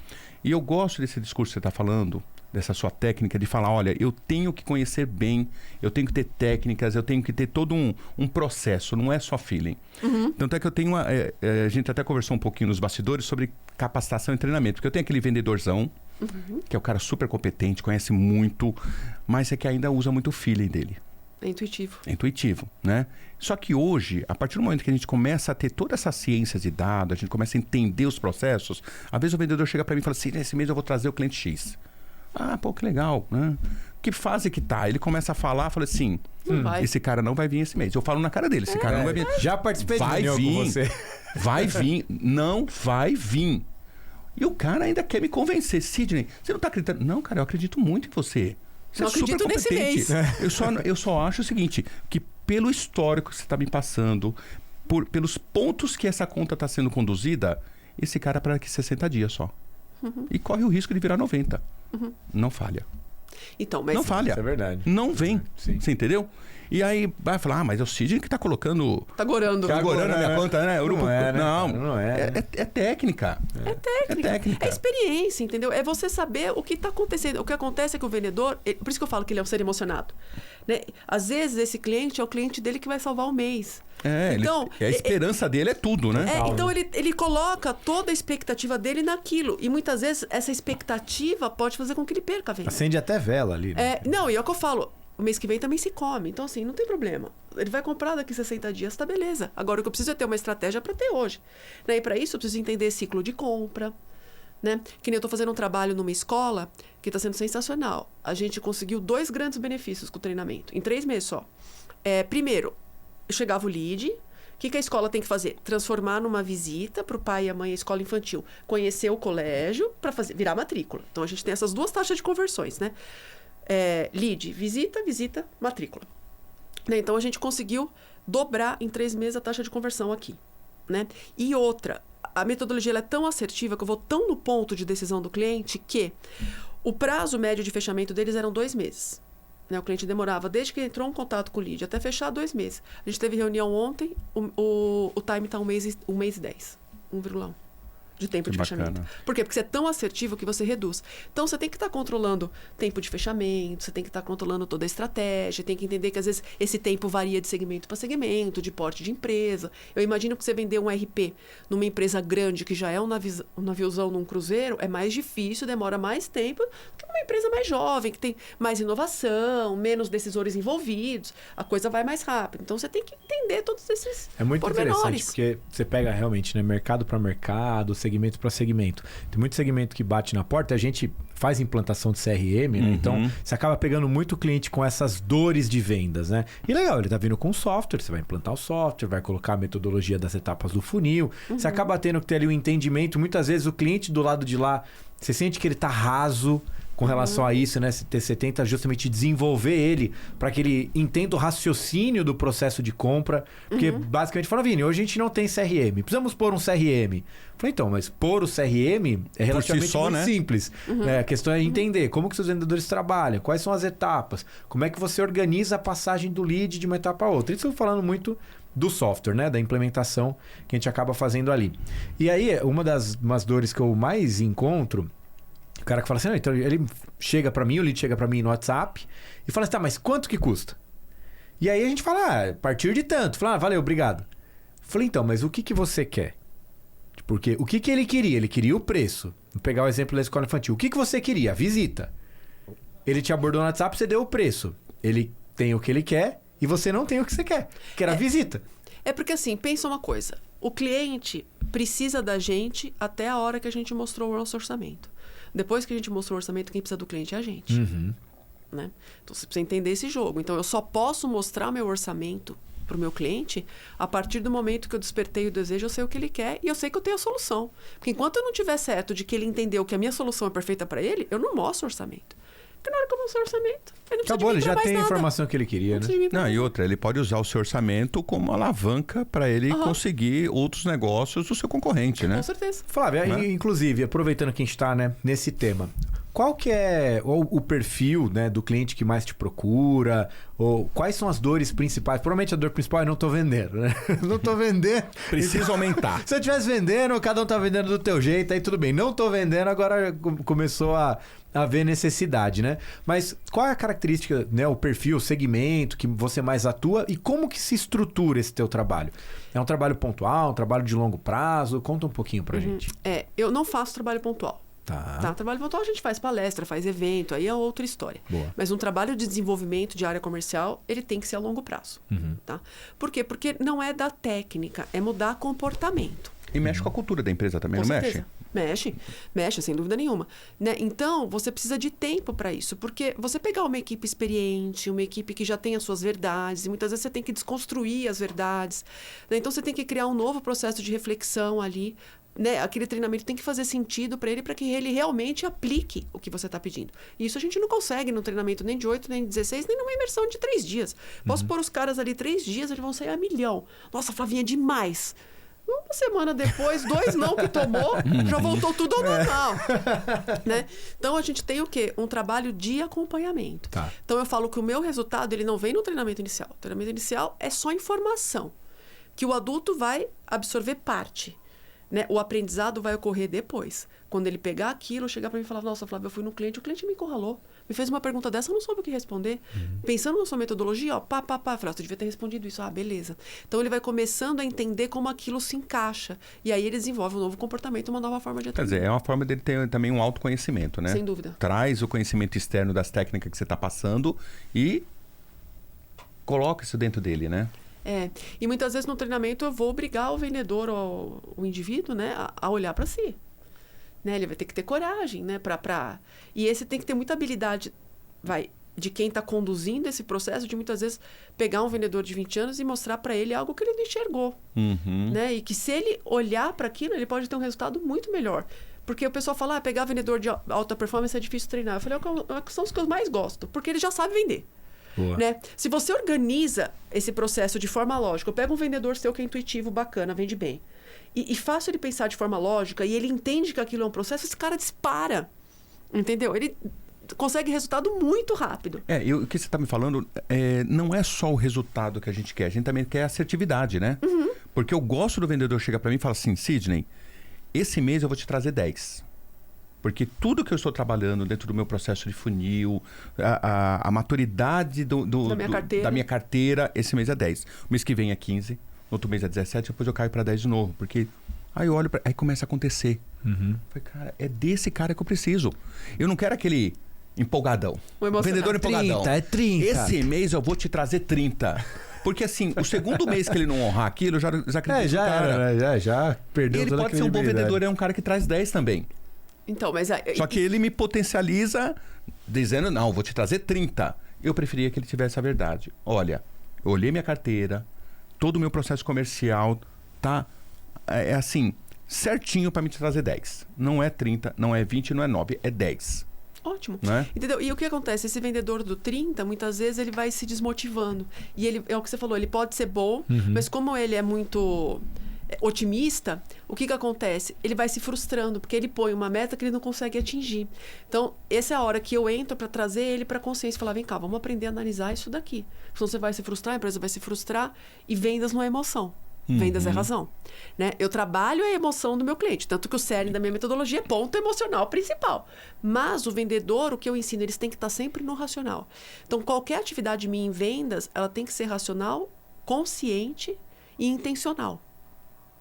E eu gosto desse discurso que você está falando, dessa sua técnica de falar, olha, eu tenho que conhecer bem, eu tenho que ter técnicas, eu tenho que ter todo um processo, não é só feeling. Tanto é que eu tenho a gente até conversou um pouquinho nos bastidores sobre capacitação e treinamento, porque eu tenho aquele vendedorzão, que é o cara super competente, conhece muito, mas é que ainda usa muito o feeling dele. É intuitivo. É intuitivo, né? Só que hoje, a partir do momento que a gente começa a ter toda essa ciência de dados, a gente começa a entender os processos, às vezes o vendedor chega para mim e fala assim, nesse mês eu vou trazer o cliente X. Ah, pô, que legal, né? Que fase que tá? Ele começa a falar, fala assim, esse cara não vai vir esse mês. Eu falo na cara dele, esse cara não vai vir. Já participei de vai reunião vir, com você. Vai vir, não vai vir. E o cara ainda quer me convencer. Sidney, você não tá acreditando? Não, cara, eu acredito muito em você. Você não acredito nesse mês. Eu só acho o seguinte, que pelo histórico que você está me passando, pelos pontos que essa conta está sendo conduzida, esse cara para aqui 60 dias só. E corre o risco de virar 90. Não falha. Então, mas... Não falha. Isso é verdade. Não vem. Sim. Você entendeu? E aí vai falar, mas é o Sidney que está colocando... Tá gorando. Tá gorando a minha conta, né? Não é, né? Não é. É técnica. É técnica. É experiência, entendeu? É você saber o que está acontecendo. O que acontece é que o vendedor... Por isso que eu falo que ele é um ser emocionado. Né? Às vezes, esse cliente é o cliente dele que vai salvar o mês. Então, a esperança dele é tudo, né? Então, ele coloca toda a expectativa dele naquilo. E muitas vezes, essa expectativa pode fazer com que ele perca a venda. Acende até vela ali. Né? Não, e é o que eu falo. O mês que vem também se come. Então, assim, não tem problema. Ele vai comprar daqui 60 dias, tá beleza. Agora, o que eu preciso é ter uma estratégia para ter hoje. Né? E para isso, eu preciso entender ciclo de compra. Né? Que nem eu tô fazendo um trabalho numa escola que está sendo sensacional. A gente conseguiu 2 grandes benefícios com o treinamento. Em 3 meses só. Primeiro, chegava o lead. O que a escola tem que fazer? Transformar numa visita para o pai e a mãe, a escola infantil. Conhecer o colégio para virar matrícula. Então, a gente tem essas 2 taxas de conversões, né? Lead, visita, matrícula. Né? Então, a gente conseguiu dobrar em 3 meses a taxa de conversão aqui. Né? E outra, a metodologia ela é tão assertiva que eu vou tão no ponto de decisão do cliente que o prazo médio de fechamento deles eram 2 meses. Né? O cliente demorava, desde que entrou em contato com o lead, até fechar 2 meses. A gente teve reunião ontem, o time está 1 mês e 10, 1,1 de tempo de fechamento. Por quê? Porque você é tão assertivo que você reduz. Então, você tem que estar controlando tempo de fechamento, você tem que estar controlando toda a estratégia, tem que entender que, às vezes, esse tempo varia de segmento para segmento, de porte de empresa. Eu imagino que você vender um RP numa empresa grande, que já é um naviozão num cruzeiro, é mais difícil, demora mais tempo que uma empresa mais jovem, que tem mais inovação, menos decisores envolvidos, a coisa vai mais rápido. Então, você tem que entender todos esses É muito pormenores. interessante, porque você pega realmente, né, mercado para mercado, segmento para segmento. Tem muito segmento que bate na porta, a gente faz implantação de CRM, né? Então você acaba pegando muito cliente com essas dores de vendas, né? E legal, ele tá vindo com software, você vai implantar o software, vai colocar a metodologia das etapas do funil, você acaba tendo que ter ali um entendimento, muitas vezes o cliente do lado de lá, você sente que ele tá raso com relação a isso, né? Você tenta justamente desenvolver ele para que ele entenda o raciocínio do processo de compra. Porque basicamente fala, Vini, hoje a gente não tem CRM. Precisamos pôr um CRM. Falei, então, mas pôr o CRM é relativamente muito simples. A questão é entender como que seus vendedores trabalham, quais são as etapas, como é que você organiza a passagem do lead de uma etapa a outra. Isso eu tô falando muito do software, né? Da implementação que a gente acaba fazendo ali. E aí, umas dores que eu mais encontro, o cara que fala assim, não, então ele chega para mim, o lead chega para mim no WhatsApp e fala assim, tá, mas quanto que custa? E aí a gente fala, a partir de tanto. Fala, valeu, obrigado. Falei, então, mas o que você quer? Porque o que ele queria? Ele queria o preço. Vou pegar o exemplo da escola infantil. O que você queria? A visita. Ele te abordou no WhatsApp, você deu o preço. Ele tem o que ele quer e você não tem o que você quer, que era a visita. É porque assim, pensa uma coisa. O cliente precisa da gente até a hora que a gente mostrou o nosso orçamento. Depois que a gente mostrou o orçamento, quem precisa do cliente é a gente. Né? Então você precisa entender esse jogo. Então eu só posso mostrar meu orçamento para o meu cliente a partir do momento que eu despertei o desejo, eu sei o que ele quer e eu sei que eu tenho a solução. Porque enquanto eu não tiver certo de que ele entendeu que a minha solução é perfeita para ele, eu não mostro orçamento. Porque na hora que eu mostro orçamento, ele não precisa Acabou, de mim ele já pra mais tem a nada. informação que ele queria, né? Não, e outra, ele pode usar o seu orçamento como alavanca para ele conseguir outros negócios do seu concorrente, né? Com certeza. Flávia, inclusive, aproveitando que a gente está, né, nesse tema, qual que é o perfil, né, do cliente que mais te procura? Ou quais são as dores principais? Provavelmente a dor principal é não tô vendendo, né? Não tô vendendo. Precisa aumentar. Se eu estivesse vendendo, cada um tá vendendo do teu jeito, aí tudo bem. Não tô vendendo, agora começou a haver necessidade, né? Mas qual é a característica, né, o perfil, o segmento que você mais atua e como que se estrutura esse teu trabalho? É um trabalho pontual, um trabalho de longo prazo? Conta um pouquinho pra gente. Eu não faço trabalho pontual. Tá. Trabalho pontual a gente faz palestra, faz evento, aí é outra história. Boa. Mas um trabalho de desenvolvimento de área comercial, ele tem que ser a longo prazo. Tá? Por quê? Porque não é da técnica, é mudar comportamento. E mexe com a cultura da empresa também, Com não certeza. Mexe, sem dúvida nenhuma. Né? Então, você precisa de tempo para isso, porque você pegar uma equipe experiente, uma equipe que já tem as suas verdades, e muitas vezes você tem que desconstruir as verdades. Né? Então, você tem que criar um novo processo de reflexão ali. Né? Aquele treinamento tem que fazer sentido para ele, para que ele realmente aplique o que você está pedindo. E isso a gente não consegue num treinamento nem de 8, nem de 16, nem numa imersão de 3 dias. Posso pôr os caras ali 3 dias, eles vão sair a milhão. Nossa, Flavinha, demais. Uma semana depois, 2 não que tomou, já voltou tudo ao normal. Né? Então, a gente tem o quê? Um trabalho de acompanhamento. Tá. Então, eu falo que o meu resultado, ele não vem no treinamento inicial. O treinamento inicial é só informação, que o adulto vai absorver parte. Né? O aprendizado vai ocorrer depois. Quando ele pegar aquilo, chegar para mim e falar, nossa, Flávia, eu fui no cliente, o cliente me encurralou. Me fez uma pergunta dessa, eu não soube o que responder. Pensando na sua metodologia, ó, falei, você devia ter respondido isso. Ah, beleza. Então, ele vai começando a entender como aquilo se encaixa. E aí, ele desenvolve um novo comportamento, uma nova forma de atender. Quer dizer, é uma forma dele ter também um autoconhecimento, né? Sem dúvida. Traz o conhecimento externo das técnicas que você está passando e coloca isso dentro dele, né? E muitas vezes no treinamento eu vou obrigar o vendedor ou o indivíduo, né, a olhar para si. Né? Ele vai ter que ter coragem, né, E esse tem que ter muita habilidade, de quem está conduzindo esse processo, de muitas vezes pegar um vendedor de 20 anos e mostrar para ele algo que ele não enxergou. Né? E que se ele olhar para aquilo, ele pode ter um resultado muito melhor. Porque o pessoal fala, pegar vendedor de alta performance é difícil treinar. Eu falei, são os que eu mais gosto, porque ele já sabe vender. Né? Se você organiza esse processo de forma lógica, eu pego um vendedor seu que é intuitivo, bacana, vende bem, e faço ele pensar de forma lógica, e ele entende que aquilo é um processo, esse cara dispara. Entendeu? Ele consegue resultado muito rápido. E o que você está me falando não é só o resultado que a gente quer, a gente também quer assertividade, né? Porque eu gosto do vendedor chegar para mim e falar assim, Sidney, esse mês eu vou te trazer 10. Porque tudo que eu estou trabalhando dentro do meu processo de funil, a maturidade da minha carteira, esse mês é 10. O mês que vem é 15, no outro mês é 17, depois eu caio para 10 de novo. Porque aí eu olho, aí começa a acontecer. Falei, cara, é desse cara que eu preciso. Eu não quero aquele empolgadão. O vendedor empolgadão. 30. Esse mês eu vou te trazer 30. Porque assim, o segundo mês que ele não honrar aquilo, eu já acredito já no cara. Era, já perdeu ele toda a pode ser um bom vendedor, é um cara que traz 10 também. Então, mas... Só que ele me potencializa dizendo, não, vou te trazer 30. Eu preferia que ele tivesse a verdade. Olha, eu olhei minha carteira, todo o meu processo comercial tá assim, certinho para me trazer 10. Não é 30, não é 20, não é 9, é 10. Ótimo. Né? Entendeu? E o que acontece? Esse vendedor do 30, muitas vezes ele vai se desmotivando. E ele, é o que você falou, ele pode ser bom, mas como ele é muito otimista, o que acontece? Ele vai se frustrando, porque ele põe uma meta que ele não consegue atingir. Então, essa é a hora que eu entro para trazer ele para a consciência e falar, vem cá, vamos aprender a analisar isso daqui. Senão você vai se frustrar, a empresa vai se frustrar, e vendas não é emoção. Vendas é razão. Né? Eu trabalho a emoção do meu cliente, tanto que o cerne da minha metodologia é ponto emocional principal. Mas o vendedor, o que eu ensino, eles têm que estar sempre no racional. Então, qualquer atividade minha em vendas, ela tem que ser racional, consciente e intencional.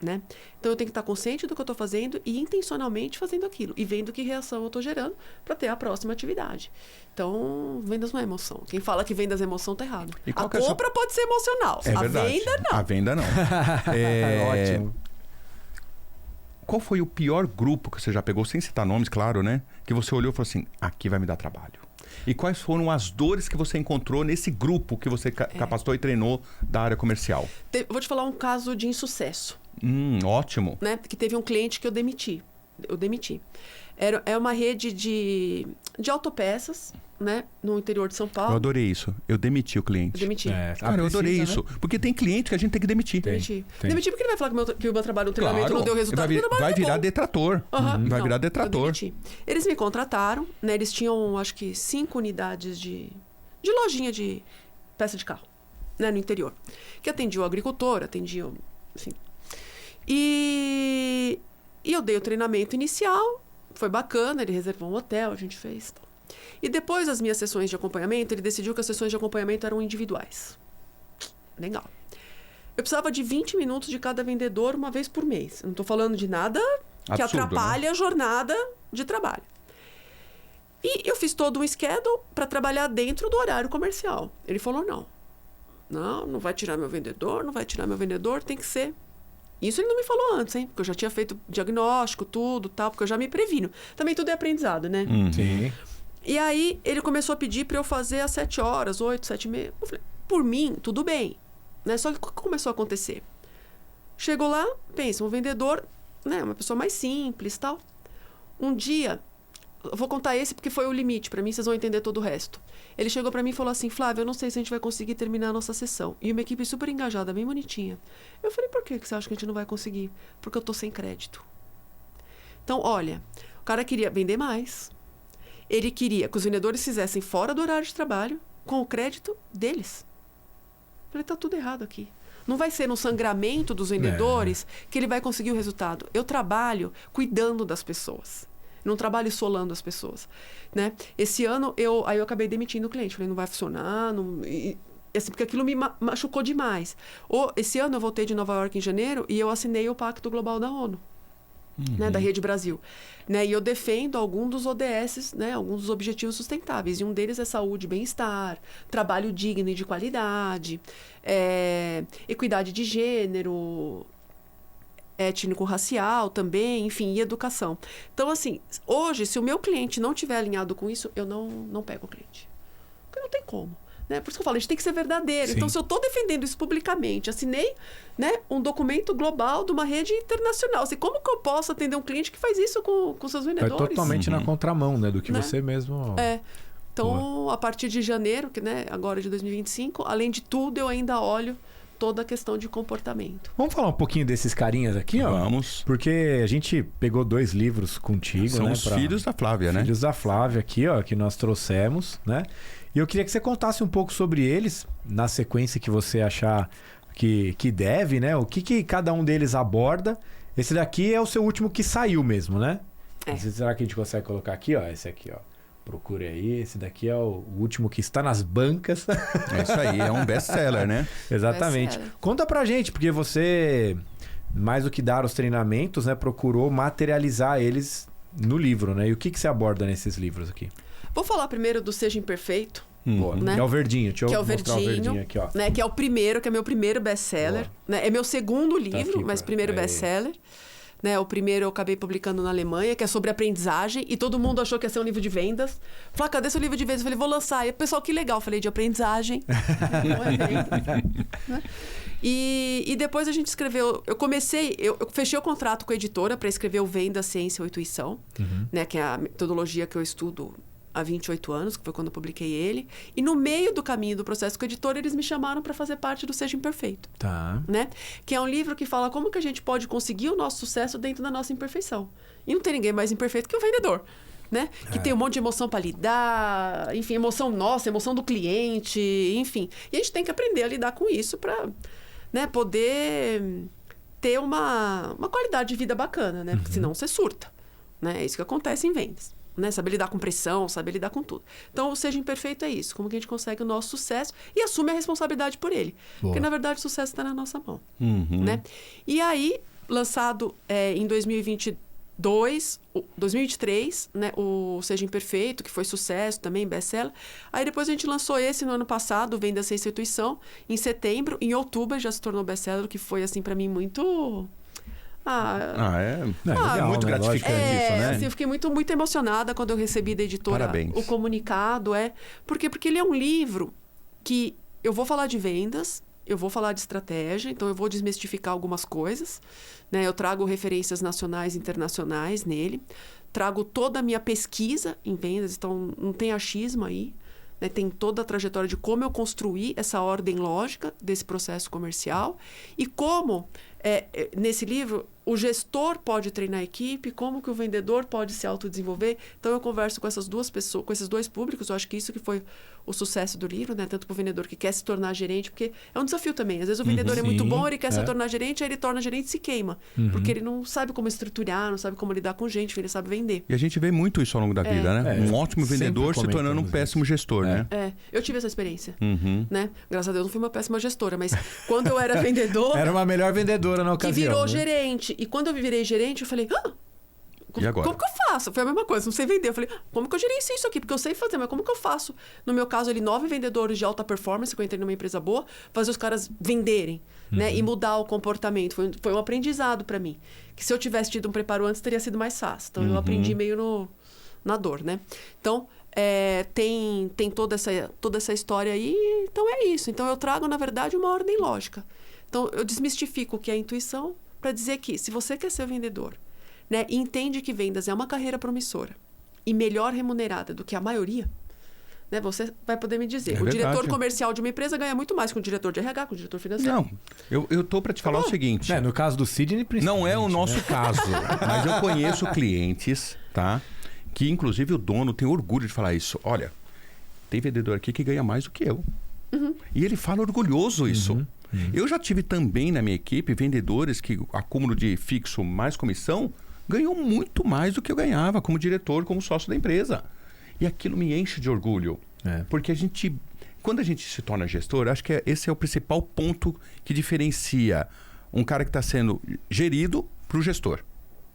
né? Então eu tenho que estar consciente do que eu estou fazendo e intencionalmente fazendo aquilo e vendo que reação eu estou gerando para ter a próxima atividade. Então, vendas não é emoção. Quem fala que vendas é emoção está errado. A compra pode ser emocional, a venda não. A venda não. Ótimo. Qual foi o pior grupo que você já pegou, sem citar nomes, claro, né? Que você olhou e falou assim, aqui vai me dar trabalho. E quais foram as dores que você encontrou nesse grupo que você capacitou e treinou da área comercial? Vou te falar um caso de insucesso. Ótimo. Né? Que teve um cliente que eu demiti. É uma rede de autopeças, né? No interior de São Paulo. Eu adorei isso. Eu demiti o cliente. Eu demiti. Cara, eu adorei isso. Né? Porque tem cliente que a gente tem que demitir. Demitir porque ele vai falar que o meu trabalho no treinamento não deu resultado. Vai virar detrator. Vai virar detrator. Eles me contrataram, né? Eles tinham, acho que, 5 unidades de lojinha de peça de carro, né? No interior. Que atendiam o agricultor, atendiam, enfim. E eu dei o treinamento inicial, foi bacana, ele reservou um hotel, a gente fez. E depois das minhas sessões de acompanhamento, ele decidiu que as sessões de acompanhamento eram individuais. Legal. Eu precisava de 20 minutos de cada vendedor uma vez por mês. Eu não estou falando de nada que atrapalhe a jornada de trabalho. E eu fiz todo um schedule para trabalhar dentro do horário comercial. Ele falou, não vai tirar meu vendedor, tem que ser... Isso ele não me falou antes, hein? Porque eu já tinha feito diagnóstico, tudo, tal, porque eu já me previno. Também tudo é aprendizado, né? Sim. E aí, ele começou a pedir para eu fazer às 7 horas, 8, 7 e meia. Eu falei, por mim, tudo bem. Né? Só que o que começou a acontecer? Chegou lá, pensa, um vendedor, né? Uma pessoa mais simples e tal. Um dia, eu vou contar esse porque foi o limite. Para mim, vocês vão entender todo o resto. Ele chegou para mim e falou assim, Flávia, eu não sei se a gente vai conseguir terminar a nossa sessão. E uma equipe super engajada, bem bonitinha. Eu falei, por que você acha que a gente não vai conseguir? Porque eu tô sem crédito. Então, olha, o cara queria vender mais. Ele queria que os vendedores fizessem fora do horário de trabalho, com o crédito deles. Eu falei, tá tudo errado aqui. Não vai ser no sangramento dos vendedores que ele vai conseguir o resultado. Eu trabalho cuidando das pessoas. Não trabalho solando as pessoas, né? Esse ano, eu acabei demitindo o cliente. Falei, não vai funcionar, assim, porque aquilo me machucou demais. Esse ano eu voltei de Nova York em janeiro e eu assinei o Pacto Global da ONU, né, da Rede Brasil. Né? E eu defendo alguns dos ODS, né, alguns dos objetivos sustentáveis. E um deles é saúde e bem-estar, trabalho digno e de qualidade, equidade de gênero, étnico-racial também, enfim, e educação. Então, assim, hoje, se o meu cliente não estiver alinhado com isso, eu não pego o cliente. Porque não tem como. Né? Por isso que eu falo, a gente tem que ser verdadeiro. Sim. Então, se eu estou defendendo isso publicamente, assinei, né, um documento global de uma rede internacional. Assim, como que eu posso atender um cliente que faz isso com seus vendedores? É totalmente na contramão, né, do que você mesmo... Então, a partir de janeiro, né, agora de 2025, além de tudo, eu ainda olho toda a questão de comportamento. Vamos falar um pouquinho desses carinhas aqui, ó? Vamos. Porque a gente pegou 2 livros contigo, São né? os filhos da Flávia, né? Filhos da Flávia aqui, ó, que nós trouxemos, né? E eu queria que você contasse um pouco sobre eles, na sequência que você achar que deve, né? O que cada um deles aborda. Esse daqui é o seu último que saiu mesmo, né? Será que a gente consegue colocar aqui, ó? Esse aqui, ó. Procure aí, esse daqui é o último que está nas bancas. É isso aí, é um best-seller, né? Exatamente. Conta pra gente, porque você, mais do que dar os treinamentos, né, procurou materializar eles no livro, né? E o que você aborda nesses livros aqui? Vou falar primeiro do Seja Imperfeito. Né? Que é o verdinho. Deixa eu mostrar o verdinho aqui, ó. Né? Que é o primeiro, que é meu primeiro best-seller. Né? É meu segundo livro, aqui, mas primeiro best-seller. Né, o primeiro eu acabei publicando na Alemanha, que é sobre aprendizagem, e todo mundo achou que ia ser um livro de vendas. Falei, cadê seu livro de vendas? Eu falei, vou lançar. E o pessoal, que legal. Eu falei, de aprendizagem. Não é venda. Né? E depois a gente escreveu... Eu fechei o contrato com a editora para escrever o Venda, Ciência ou Intuição, né, que é a metodologia que eu estudo há 28 anos, que foi quando eu publiquei ele. E no meio do caminho do processo com a editora, eles me chamaram para fazer parte do Seja Imperfeito. Tá. Né? Que é um livro que fala como que a gente pode conseguir o nosso sucesso dentro da nossa imperfeição. E não tem ninguém mais imperfeito que o vendedor. Né? Que tem um monte de emoção para lidar, enfim, emoção nossa, emoção do cliente, enfim. E a gente tem que aprender a lidar com isso para, né, poder ter uma qualidade de vida bacana, né? Porque senão você surta. Né? É isso que acontece em vendas. Né? Saber lidar com pressão, saber lidar com tudo. Então, o Seja Imperfeito é isso. Como que a gente consegue o nosso sucesso e assume a responsabilidade por ele. Boa. Porque, na verdade, o sucesso está na nossa mão. Né? E aí, lançado em 2023, né, o Seja Imperfeito, que foi sucesso também, best-seller. Aí depois a gente lançou esse no ano passado, Venda Sem Instituição, em setembro. Em outubro já se tornou best-seller, o que foi, assim, para mim, muito... É muito gratificante isso, né? Assim, eu fiquei muito, muito emocionada quando eu recebi da editora o comunicado. Por quê? Porque ele é um livro que eu vou falar de vendas, eu vou falar de estratégia, então eu vou desmistificar algumas coisas, né? Eu trago referências nacionais e internacionais nele, trago toda a minha pesquisa em vendas, então não tem achismo aí, né? Tem toda a trajetória de como eu construí essa ordem lógica desse processo comercial e como, nesse livro, o gestor pode treinar a equipe, como que o vendedor pode se autodesenvolver. Então, eu converso com essas duas pessoas, com esses dois públicos. Eu acho que isso que foi o sucesso do livro, né? Tanto para o vendedor que quer se tornar gerente, porque é um desafio também. Às vezes o vendedor é muito bom, ele quer se tornar gerente, aí ele torna gerente e se queima. Porque ele não sabe como estruturar, não sabe como lidar com gente, ele sabe vender. E a gente vê muito isso ao longo da vida, né? Um ótimo vendedor se tornando um péssimo gestor, né? Eu tive essa experiência, né? Graças a Deus não fui uma péssima gestora, mas quando eu era vendedor... Era uma melhor vendedora na ocasião. Que virou né? gerente. E quando eu virei gerente, eu falei... E agora? Como que eu faço? Foi a mesma coisa, não sei vender. Eu falei, como que eu gerencio isso aqui? Porque eu sei fazer, mas como que eu faço? No meu caso, 9 vendedores de alta performance, que eu entrei numa empresa boa, fazer os caras venderem, né? E mudar o comportamento. Foi um aprendizado para mim. Que se eu tivesse tido um preparo antes, teria sido mais fácil. Então, eu aprendi meio na dor, né? Então, tem toda essa história aí. Então, é isso. Então, eu trago, na verdade, uma ordem lógica. Então, eu desmistifico o que é intuição para dizer que, se você quer ser vendedor, né, e entende que vendas é uma carreira promissora e melhor remunerada do que a maioria, né, você vai poder me dizer. O diretor comercial de uma empresa ganha muito mais que o diretor de RH, que o diretor financeiro. Não, eu tô para te falar o seguinte. No caso do Sidney, não é o nosso caso, mas eu conheço clientes, tá? Que inclusive o dono tem orgulho de falar isso. Olha, tem vendedor aqui que ganha mais do que eu. E ele fala orgulhoso isso. Eu já tive também na minha equipe vendedores que acúmulo de fixo mais comissão ganhou muito mais do que eu ganhava como diretor, como sócio da empresa. E aquilo me enche de orgulho. Porque quando a gente se torna gestor, acho que esse é o principal ponto que diferencia um cara que está sendo gerido para o gestor.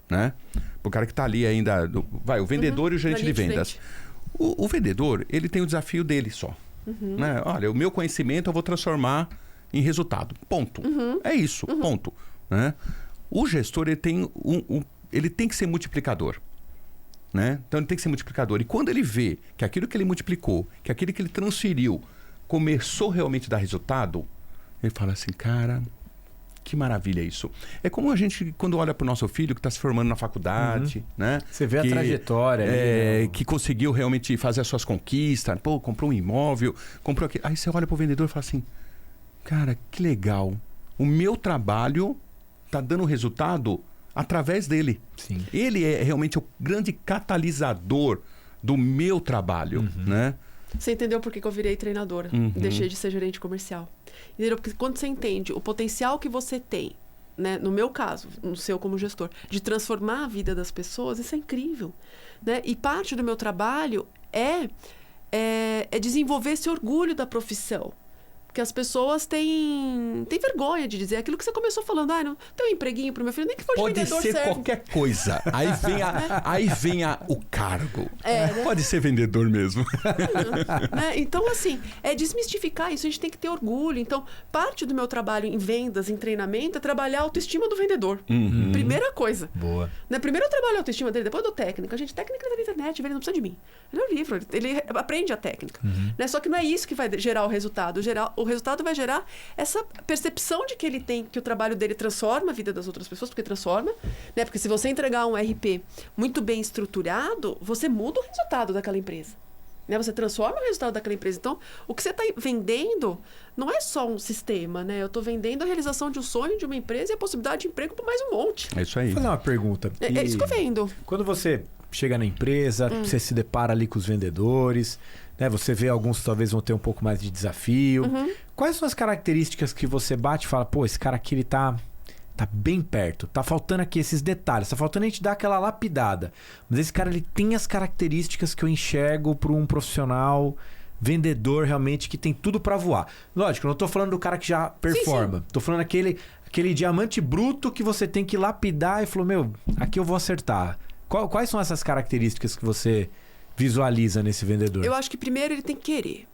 Né? O cara que está ali ainda, o vendedor e o gerente de vendas. O vendedor, ele tem o desafio dele só. Né? Olha, o meu conhecimento eu vou transformar em resultado. Ponto. É isso, ponto. Né? O gestor, ele tem que ser multiplicador. Né? Então, ele tem que ser multiplicador. E quando ele vê que aquilo que ele multiplicou, que aquilo que ele transferiu, começou realmente a dar resultado, ele fala assim, cara, que maravilha isso. É como a gente, quando olha para o nosso filho que está se formando na faculdade, né? Você vê a trajetória. Que conseguiu realmente fazer as suas conquistas. Pô, comprou um imóvel, comprou aquilo. Aí você olha para o vendedor e fala assim, cara, que legal. O meu trabalho está dando resultado através dele. Sim. Ele é realmente o grande catalisador do meu trabalho, né? Você entendeu por que eu virei treinadora? Deixei de ser gerente comercial. Entendeu? Porque quando você entende o potencial que você tem, né? No meu caso, no seu como gestor, de transformar a vida das pessoas, isso é incrível. Né? E parte do meu trabalho é desenvolver esse orgulho da profissão. Porque as pessoas têm vergonha de dizer aquilo que você começou falando. Não tem um empreguinho pro meu filho, nem que for de vendedor serve. Pode ser qualquer coisa. Aí vem o cargo. Né? Pode ser vendedor mesmo. Né? Então, assim, desmistificar isso. A gente tem que ter orgulho. Então, parte do meu trabalho em vendas, em treinamento, é trabalhar a autoestima do vendedor. Primeira coisa. Boa. Né? Primeiro eu trabalho a autoestima dele, depois eu dou técnica. Técnica tá na internet, ele não precisa de mim. Ele é um livro, ele aprende a técnica. Né? Só que não é isso que vai gerar o resultado. O resultado vai gerar essa percepção de que ele tem, que o trabalho dele transforma a vida das outras pessoas, porque transforma, né? Porque se você entregar um RP muito bem estruturado, você muda o resultado daquela empresa. Né? Você transforma o resultado daquela empresa. Então, o que você está vendendo não é só um sistema, né? Eu estou vendendo a realização de um sonho de uma empresa e a possibilidade de emprego para mais um monte. É isso aí. Vou fazer uma pergunta. É isso que eu vendo. Quando você chega na empresa, você se depara ali com os vendedores, né? Você vê alguns talvez vão ter um pouco mais de desafio. Quais são as características que você bate e fala, pô, esse cara aqui ele tá bem perto, tá faltando aqui esses detalhes, tá faltando a gente dar aquela lapidada. Mas esse cara ele tem as características que eu enxergo para um profissional vendedor realmente que tem tudo para voar. Lógico, eu não tô falando do cara que já performa. Tô falando aquele aquele diamante bruto que você tem que lapidar e falou, meu, aqui eu vou acertar. Quais são essas características que você visualiza nesse vendedor? Eu acho que primeiro ele tem que querer.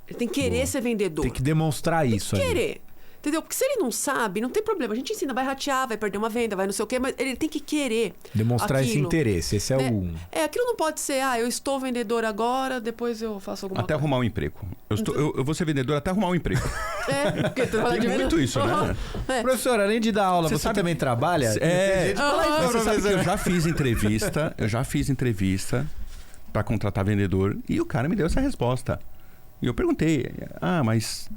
Ele tem que querer ser vendedor. Tem que demonstrar isso aí. Querer. Entendeu? Porque se ele não sabe, não tem problema. A gente ensina, vai ratear, vai perder uma venda, vai não sei o quê, mas ele tem que querer. Demonstrar aquilo. esse interesse. Esse é o... Aquilo não pode ser, eu estou vendedor agora, depois eu faço alguma até coisa. arrumar um emprego. Eu vou ser vendedor até arrumar um emprego. Porque Tem muito isso, né? Professor, além de dar aula, você também trabalha? Você sabe que eu já fiz entrevista para contratar vendedor e o cara me deu essa resposta. E eu perguntei, mas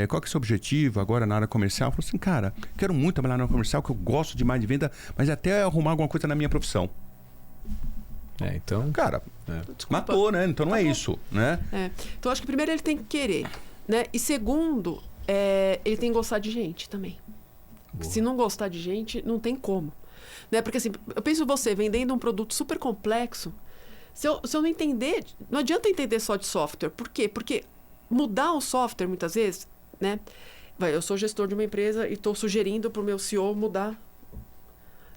qual que é o seu objetivo agora na área comercial? Eu falei assim, cara, quero muito trabalhar na área comercial, que eu gosto demais de venda, mas até arrumar alguma coisa na minha profissão. Então... Cara, matou, né? Então não é isso, né? Então acho que primeiro ele tem que querer, né? E segundo, ele tem que gostar de gente também. Se não gostar de gente, não tem como. Né? Porque assim, eu penso você vendendo um produto super complexo, se eu não entender, não adianta entender só de software. Por quê? Porque mudar o software, muitas vezes, né? Eu sou gestor de uma empresa e estou sugerindo para o meu CEO mudar.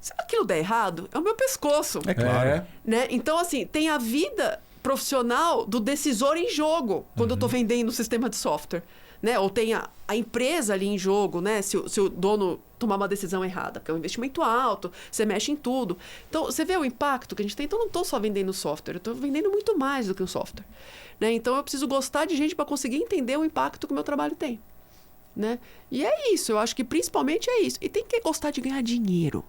Se aquilo der errado, é o meu pescoço. É claro. Né? Então, assim, tem a vida profissional do decisor em jogo quando eu estou vendendo um sistema de software. Né? Ou tem a empresa ali em jogo, né? Se o dono tomar uma decisão errada, porque é um investimento alto, você mexe em tudo. Então, você vê o impacto que a gente tem. Então, eu não estou só vendendo software, eu estou vendendo muito mais do que um software. Né? Então, eu preciso gostar de gente para conseguir entender o impacto que o meu trabalho tem. Né? E é isso, eu acho que principalmente é isso. E tem que gostar de ganhar dinheiro.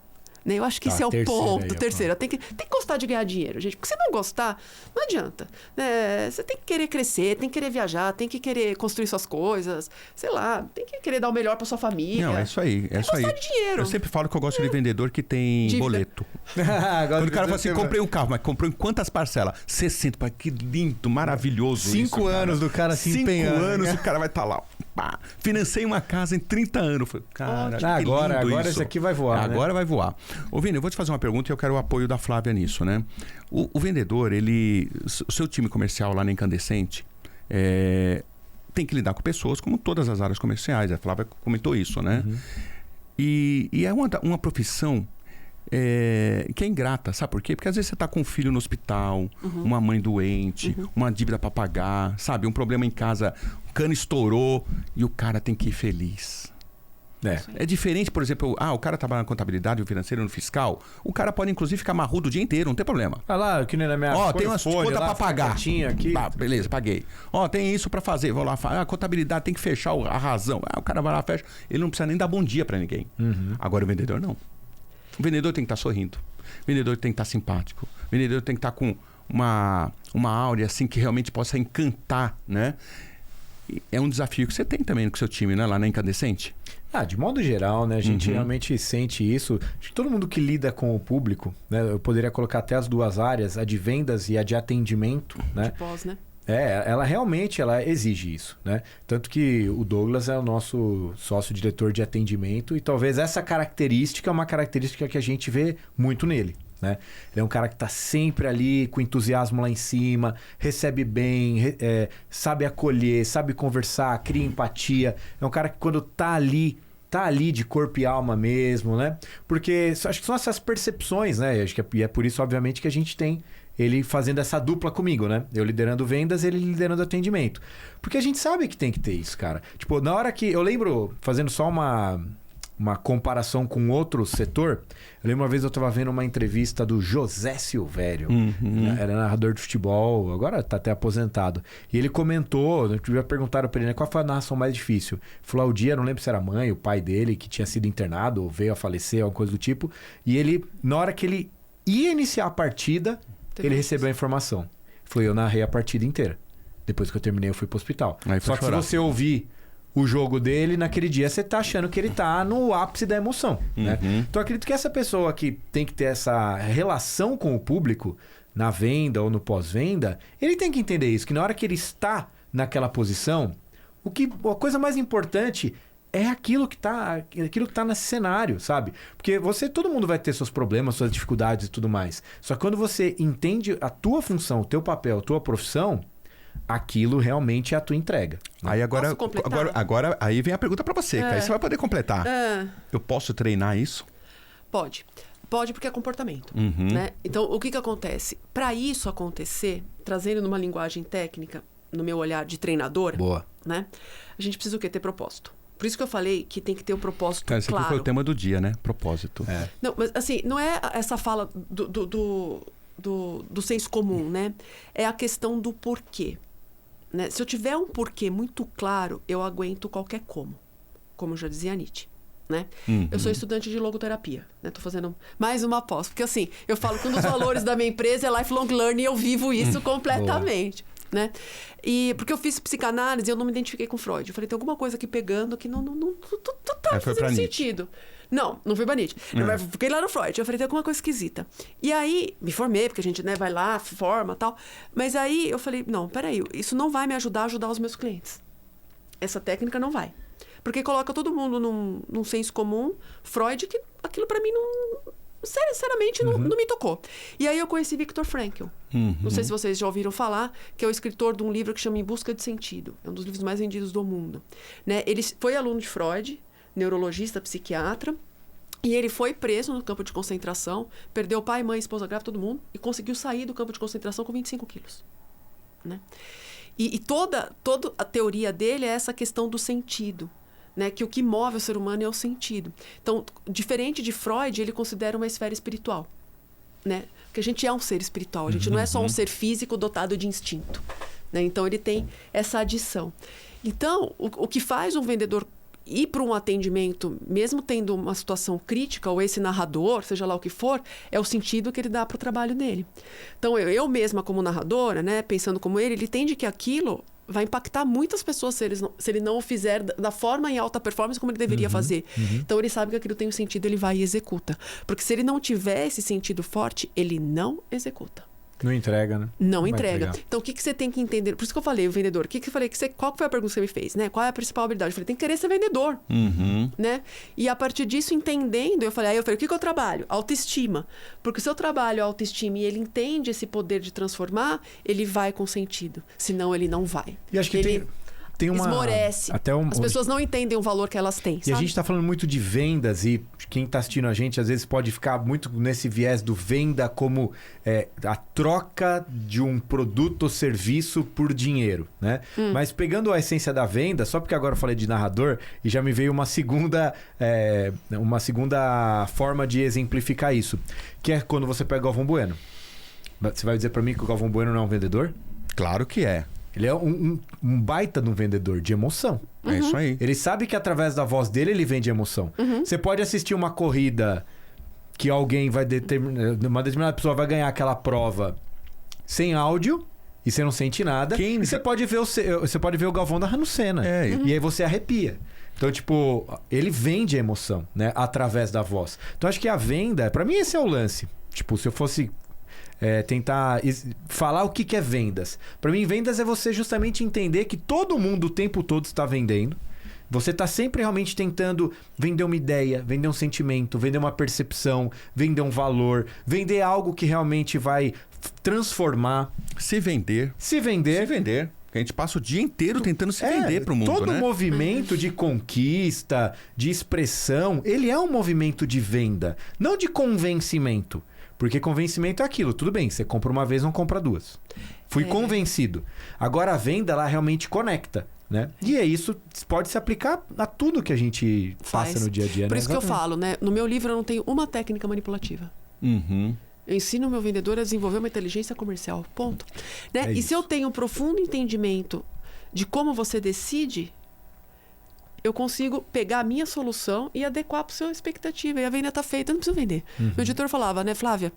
Né? Eu acho que esse é o ponto. Terceira, tem que gostar de ganhar dinheiro, gente. Porque se não gostar, não adianta. Né? Você tem que querer crescer, tem que querer viajar, tem que querer construir suas coisas, sei lá, tem que querer dar o melhor para sua família. Não, é isso aí. É isso aí. De dinheiro. Eu sempre falo que eu gosto de vendedor que tem Dívida. Boleto. Quando o cara fala assim, comprei um carro, mas comprou em quantas parcelas? 60. Pá, que lindo, maravilhoso. 5 anos do cara se empenhando. 5 anos o cara vai estar lá. Pá, financei uma casa em 30 anos. Falei, cara, agora esse aqui vai voar. Agora vai voar. Ô, Vini, eu vou te fazer uma pergunta e eu quero o apoio da Flávia nisso, né? O vendedor, o seu time comercial lá na Incandescente tem que lidar com pessoas como todas as áreas comerciais. A Flávia comentou isso, né? Uhum. E é uma profissão que é ingrata, sabe por quê? Porque às vezes você está com um filho no hospital, uma mãe doente, uma dívida para pagar, sabe? Um problema em casa, o cano estourou e o cara tem que ir feliz. É diferente, por exemplo, o cara trabalha na contabilidade, no financeiro, no fiscal, o cara pode inclusive ficar marrudo o dia inteiro, não tem problema. Ah lá, que nem na minha... tem umas contas pra pagar. Aqui. Beleza, paguei. tem isso pra fazer, vou lá, a contabilidade tem que fechar a razão. O cara vai lá, fecha, ele não precisa nem dar bom dia pra ninguém. Agora o vendedor não. O vendedor tem que estar sorrindo. O vendedor tem que estar simpático. O vendedor tem que estar com uma áurea assim que realmente possa encantar, né? E é um desafio que você tem também com o seu time, né? Lá na Incandescente. De modo geral, né? A gente realmente sente isso. Acho que todo mundo que lida com o público, né? Eu poderia colocar até as duas áreas, a de vendas e a de atendimento, né? De pós, né? Ela realmente exige isso, né? Tanto que o Douglas é o nosso sócio-diretor de atendimento e talvez essa característica é uma característica que a gente vê muito nele, né? Ele é um cara que está sempre ali com entusiasmo lá em cima, recebe bem, sabe acolher, sabe conversar, cria empatia. É um cara que quando tá ali de corpo e alma mesmo, né? Porque acho que são essas percepções, né? Acho que é por isso, obviamente, que a gente tem ele fazendo essa dupla comigo, né? Eu liderando vendas, ele liderando atendimento. Porque a gente sabe que tem que ter isso, cara. Tipo, na hora que... Eu lembro, fazendo só uma comparação com outro setor, eu lembro uma vez eu estava vendo uma entrevista do José Silvério. Era narrador de futebol, agora tá até aposentado. E ele comentou, perguntaram para ele, né, qual foi a narração mais difícil? Falou, o dia, não lembro se era a mãe, o pai dele, que tinha sido internado ou veio a falecer, alguma coisa do tipo. E ele, na hora que ele ia iniciar a partida... Ele recebeu a informação. Foi, eu narrei a partida inteira. Depois que eu terminei, eu fui pro hospital. Só que se você ouvir o jogo dele, naquele dia você tá achando que ele tá no ápice da emoção. Né? Então, eu acredito que essa pessoa que tem que ter essa relação com o público, na venda ou no pós-venda, ele tem que entender isso. Que na hora que ele está naquela posição, a coisa mais importante... é aquilo que tá nesse cenário, sabe? Porque todo mundo vai ter seus problemas, suas dificuldades e tudo mais. Só que quando você entende a tua função, o teu papel, a tua profissão, aquilo realmente é a tua entrega. Aí Posso completar? agora aí vem a pergunta para você, que aí você vai poder completar. Eu posso treinar isso? Pode. Pode porque é comportamento. Né? Então, o que acontece? Para isso acontecer, trazendo numa linguagem técnica, no meu olhar de treinador, Boa. Né? A gente precisa o quê? Ter propósito. Por isso que eu falei que tem que ter o propósito Cara, esse aqui claro. foi o tema do dia, né? Propósito. Não, mas assim, não é essa fala do senso comum, né? É a questão do porquê. Né? Se eu tiver um porquê muito claro, eu aguento qualquer como já dizia Nietzsche. Né? Eu sou estudante de logoterapia, né? Tô fazendo mais uma pós, porque assim, eu falo que um dos valores da minha empresa é lifelong learning e eu vivo isso completamente, né? E porque eu fiz psicanálise e eu não me identifiquei com Freud. Eu falei, tem alguma coisa aqui pegando que não tá fazendo sentido. Não foi pra Nietzsche. Eu fiquei lá no Freud. Eu falei, tem alguma coisa esquisita. E aí, me formei, porque a gente, né, vai lá, forma e tal. Mas aí eu falei, não, peraí, isso não vai me ajudar a ajudar os meus clientes. Essa técnica não vai. Porque coloca todo mundo num senso comum, Freud, que aquilo pra mim sinceramente não me tocou. E aí eu conheci Viktor Frankl. Não sei se vocês já ouviram falar, que é o escritor de um livro que chama Em Busca de Sentido. É um dos livros mais vendidos do mundo. Né? Ele foi aluno de Freud, neurologista, psiquiatra, e ele foi preso no campo de concentração, perdeu pai, mãe, esposa grávida, todo mundo, e conseguiu sair do campo de concentração com 25 quilos. Né? E toda a teoria dele é essa questão do sentido. Né, que o que move o ser humano é o sentido. Então, diferente de Freud, ele considera uma esfera espiritual. Né? Porque a gente é um ser espiritual, a gente não é só um ser físico dotado de instinto. Né? Então, ele tem essa adição. Então, o que faz um vendedor ir para um atendimento, mesmo tendo uma situação crítica, ou esse narrador, seja lá o que for, é o sentido que ele dá para o trabalho dele. Então, eu mesma como narradora, né, pensando como ele entende que aquilo vai impactar muitas pessoas se ele não o fizer da forma em alta performance como ele deveria fazer. Então, ele sabe que aquilo tem um sentido, ele vai e executa. Porque se ele não tiver esse sentido forte, ele não executa. Não entrega, né? Não entrega. Então, o que você tem que entender? Por isso que eu falei, o vendedor. Qual foi a pergunta que você me fez? Né? Qual é a principal habilidade? Eu falei, tem que querer ser vendedor. Né? E a partir disso, entendendo, eu falei, o que eu trabalho? Autoestima. Porque se eu trabalho autoestima e ele entende esse poder de transformar, ele vai com sentido. Senão, ele não vai. E acho que tem uma... esmorece. As pessoas não entendem o valor que elas têm, sabe? E a gente tá falando muito de vendas e quem tá assistindo a gente às vezes pode ficar muito nesse viés do venda como a troca de um produto ou serviço por dinheiro, né? Mas pegando a essência da venda, só porque agora eu falei de narrador e já me veio uma segunda forma de exemplificar isso, que é quando você pega o Galvão Bueno. Você vai dizer para mim que o Galvão Bueno não é um vendedor? Claro que é. Ele é um baita de um vendedor de emoção. É isso aí. Ele sabe que através da voz dele ele vende emoção. Você pode assistir uma corrida que alguém vai uma determinada pessoa vai ganhar aquela prova sem áudio e você não sente nada. E você pode ver o Galvão narrando cena. E aí você arrepia. Então, tipo, ele vende a emoção, né? Através da voz. Então, acho que a venda, pra mim esse é o lance. Tipo, se eu fosse... tentar falar o que é vendas. Para mim, vendas é você justamente entender que todo mundo o tempo todo está vendendo. Você está sempre realmente tentando vender uma ideia, vender um sentimento, vender uma percepção, vender um valor, vender algo que realmente vai transformar. Se vender. A gente passa o dia inteiro tentando se vender para o mundo, todo né? movimento de conquista, de expressão, ele é um movimento de venda, não de convencimento. Porque convencimento é aquilo. Tudo bem, você compra uma vez, não compra duas. Fui convencido. Agora a venda, ela realmente conecta, né? E isso pode se aplicar a tudo que a gente passa no dia a dia. Por né? isso que eu falo, né? No meu livro eu não tenho uma técnica manipulativa. Eu ensino o meu vendedor a desenvolver uma inteligência comercial. Ponto. Né? E se eu tenho um profundo entendimento de como você decide... eu consigo pegar a minha solução e adequar para a sua expectativa. E a venda está feita, eu não preciso vender. Meu editor falava, né, Flávia,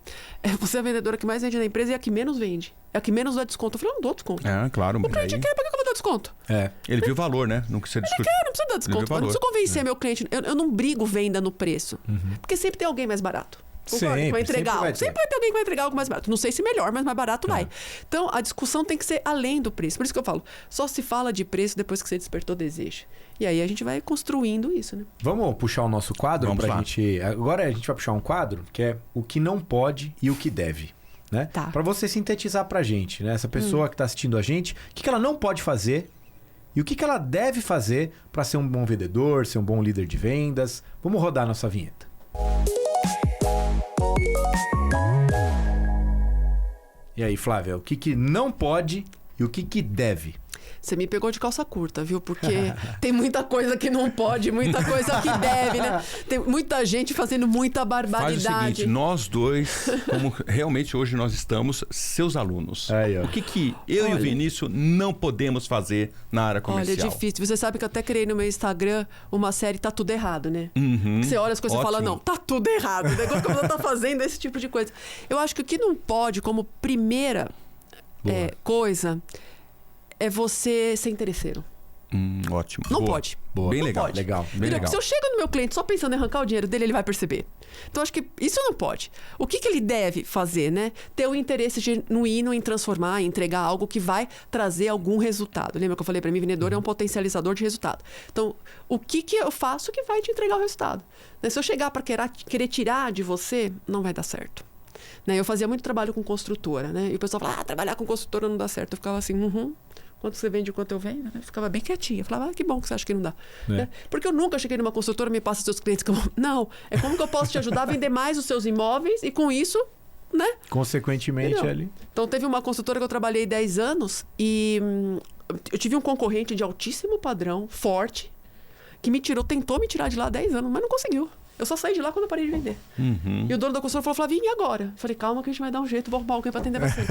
você é a vendedora que mais vende na empresa e a que menos vende. É a que menos dá desconto. Eu falei, eu não dou desconto. Claro. O cliente quer, por que eu vou dar desconto? Ele viu o valor, né? Não precisa discutir. Ele quer, não precisa dar desconto. Eu não preciso convencer meu cliente. Eu não brigo venda no preço. Porque sempre tem alguém mais barato. Sempre vai ter alguém que vai entregar algo mais barato. Não sei se melhor, mas mais barato vai. Então, a discussão tem que ser além do preço. Por isso que eu falo, só se fala de preço depois que você despertou desejo. E aí a gente vai construindo isso, né? Vamos puxar o nosso quadro? Vamos lá. Agora a gente vai puxar um quadro que é o que não pode e o que deve. né? Tá. Para você sintetizar pra gente, né? Essa pessoa que tá assistindo a gente, o que ela não pode fazer e o que ela deve fazer para ser um bom vendedor, ser um bom líder de vendas. Vamos rodar a nossa vinheta. E aí, Flávia, o que não pode e o que deve? Você me pegou de calça curta, viu? Porque tem muita coisa que não pode, muita coisa que deve, né? Tem muita gente fazendo muita barbaridade. Faz o seguinte, nós dois, como realmente hoje nós estamos, seus alunos. Aí, ó. O que eu e o Vinícius não podemos fazer na área comercial? Olha, é difícil. Você sabe que eu até criei no meu Instagram uma série Tá Tudo Errado, né? Você olha as coisas e fala, não, tá tudo errado. O negócio que você tá fazendo esse tipo de coisa. Eu acho que o que não pode, como primeira coisa, é você ser interesseiro. Ótimo. Não Boa. pode. Boa. Bem Não legal. pode. Legal. Bem Entendeu? legal. Se eu chego no meu cliente só pensando em arrancar o dinheiro dele, ele vai perceber. Então, acho que isso não pode. O que ele deve fazer, né? Ter o interesse genuíno em transformar, em entregar algo que vai trazer algum resultado. Lembra que eu falei para mim, vendedor é um potencializador de resultado. Então, o que eu faço que vai te entregar o resultado? Né? Se eu chegar para querer tirar de você, não vai dar certo. Né? Eu fazia muito trabalho com construtora, né? E o pessoal falava, trabalhar com construtora não dá certo. Eu ficava assim, quanto você vende, quanto eu vendo, né? Eu ficava bem quietinha. Eu falava, que bom que você acha que não dá. Né? Porque eu nunca cheguei numa construtora, me passa seus clientes. Não, é como que eu posso te ajudar a vender mais os seus imóveis e com isso, né? Consequentemente, Entendeu? ali. Então, teve uma construtora que eu trabalhei 10 anos e eu tive um concorrente de altíssimo padrão, forte, que tentou me tirar de lá 10 anos, mas não conseguiu. Eu só saí de lá quando eu parei de vender. E o dono da construtora falou, Flavinha, e agora? Eu falei, calma que a gente vai dar um jeito, vou arrumar alguém para atender você.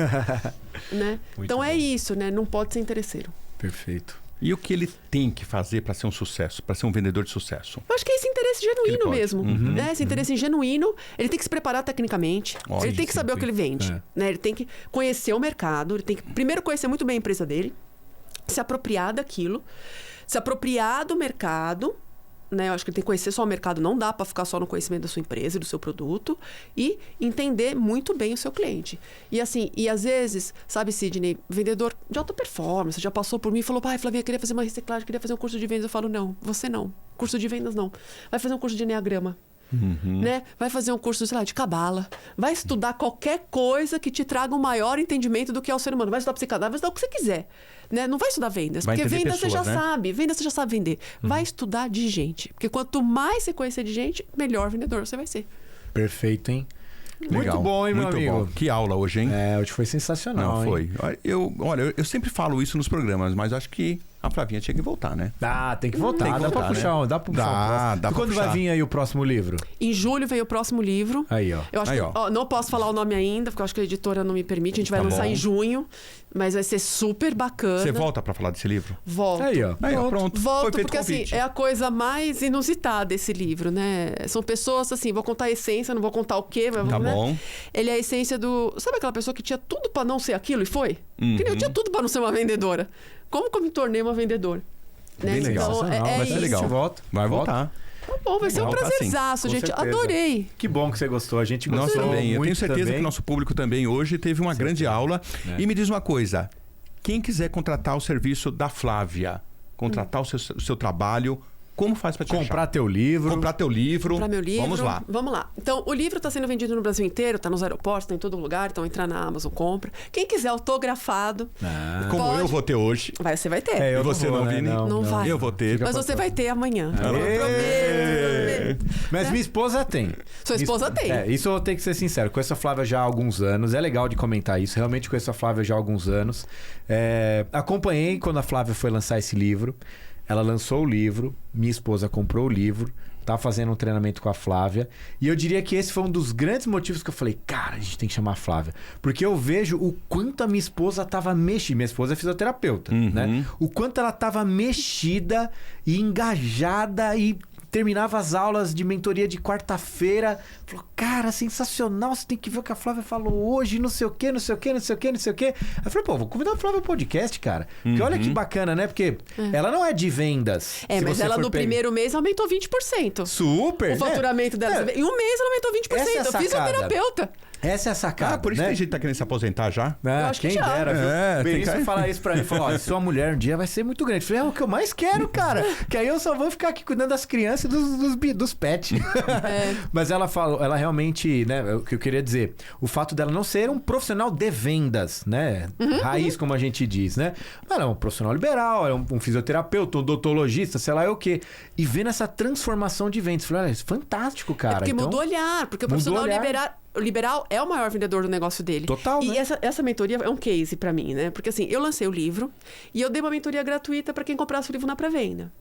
Né? Então bom. é isso, né? Não pode ser interesseiro. Perfeito. E o que ele tem que fazer para ser um sucesso, para ser um vendedor de sucesso? Eu acho que é esse interesse genuíno pode. mesmo. Né? Esse interesse genuíno, ele tem que se preparar tecnicamente, Ó, ele tem que saber o que ele vende. Né? Ele tem que conhecer o mercado, ele tem que primeiro conhecer muito bem a empresa dele, se apropriar daquilo, se apropriar do mercado. Né? Eu acho que ele tem que conhecer só o mercado, não dá para ficar só no conhecimento da sua empresa e do seu produto e entender muito bem o seu cliente. E assim, e às vezes, sabe, Sidney, vendedor de alta performance, já passou por mim e falou, pai, Flavinha, eu queria fazer uma reciclagem, queria fazer um curso de vendas. Eu falo, não, você não. Curso de vendas não. Vai fazer um curso de Enneagrama. Né? Vai fazer um curso, sei lá, de cabala. Vai estudar qualquer coisa que te traga um maior entendimento do que é o ser humano. Vai estudar psicanálise, vai estudar o que você quiser. Né? Não vai estudar vendas, Vai porque entender vendas pessoas, você já né? sabe. Vendas você já sabe vender. Vai estudar de gente. Porque quanto mais você conhecer de gente, melhor vendedor você vai ser. Perfeito, hein? Legal. Muito bom, hein, meu Muito amigo? bom. Que aula hoje, hein? Hoje foi sensacional, Não, hein? foi. Eu sempre falo isso nos programas, mas acho que a Flavinha tinha que voltar, né? Ah, tem que voltar. Tem que dá pra voltar, puxar, né? dá pra puxar um próximo. Dá E pra quando puxar. vai vir aí o próximo livro? Em julho vem o próximo livro. Aí, ó. Eu acho Aí, que, ó. não posso falar o nome ainda, porque eu acho que a editora não me permite. A gente vai Tá lançar bom. em junho, mas vai ser super bacana. Você volta pra falar desse livro? Volto. Aí, ó. Aí, ó, pronto. Foi Volto, feito porque assim, convite. é a coisa mais inusitada esse livro, né? São pessoas assim, vou contar a essência, não vou contar o quê, mas Tá né? bom. Ele é a essência do... Sabe aquela pessoa que tinha tudo pra não ser aquilo e foi? Que nem eu tinha tudo pra não ser uma vendedora. Como que eu me tornei uma vendedora? Né? Bem legal. Então, Sensacional. é Vai ser isso. legal. Volta. Vai Volta. voltar. Tá bom, vai ser um Legal, tá prazerzaço, Com gente. certeza. Adorei. Que bom que você gostou. A gente Nós gostou também. Eu muito tenho certeza também. que o nosso público também hoje teve uma grande aula. E me diz uma coisa. Quem quiser contratar o serviço da Flávia, contratar o seu trabalho, como faz para te Comprar achar? teu livro. Comprar teu livro. Comprar meu livro. Vamos lá. Vamos lá. Então, o livro está sendo vendido no Brasil inteiro, está nos aeroportos, está em todo lugar. Então, entra na Amazon, compra. Quem quiser autografado, Como Pode. eu vou ter hoje. você vai ter. É, eu E você vou, não, né? Vini? Não vai. Eu vou ter. Mas você vai ter amanhã. Eu Aê! prometo. Mas minha esposa tem. Sua esposa tem. Isso eu tenho que ser sincero. Conheço a Flávia já há alguns anos. É legal de comentar isso. Realmente conheço a Flávia já há alguns anos. Acompanhei quando a Flávia foi lançar esse livro. Ela lançou o livro. Minha esposa comprou o livro. Tá fazendo um treinamento com a Flávia. E eu diria que esse foi um dos grandes motivos que eu falei, cara, a gente tem que chamar a Flávia. Porque eu vejo o quanto a minha esposa tava mexida. Minha esposa é fisioterapeuta, né? O quanto ela tava mexida e engajada e terminava as aulas de mentoria de quarta-feira. Falou, cara, sensacional, você tem que ver o que a Flávia falou hoje, não sei o quê, não sei o quê, não sei o quê, não sei o quê. Aí eu falei, pô, vou convidar a Flávia ao podcast, cara. Porque olha que bacana, né? Porque ela não é de vendas. É, Se mas você ela for no pegar. primeiro mês aumentou 20%. Super, O faturamento dela. Em um mês ela aumentou 20%. Essa é a Eu sacada. fisioterapeuta. Essa é a sacada, Por isso né? tem gente que tá querendo se aposentar já. Ah, Eu acho que quem já. dera, viu? É, O tem Benício que- falar isso pra mim, falou, ó, sua mulher um dia vai ser muito grande. Eu falei, é o que eu mais quero, cara. Que aí eu só vou ficar aqui cuidando das crianças lance dos pets. Mas ela falou, ela realmente, né, o que eu queria dizer, o fato dela não ser um profissional de vendas, né? Raiz, como a gente diz, né? Ela é um profissional liberal, ela é um fisioterapeuta, um odontologista, sei lá o quê. E vendo essa transformação de vendas, falei, olha, isso é fantástico, cara. Porque mudou o olhar, porque o profissional liberal é o maior vendedor do negócio dele. Total, E né? essa mentoria é um case pra mim, né? Porque assim, eu lancei o livro e eu dei uma mentoria gratuita pra quem comprasse o livro na pré-venda.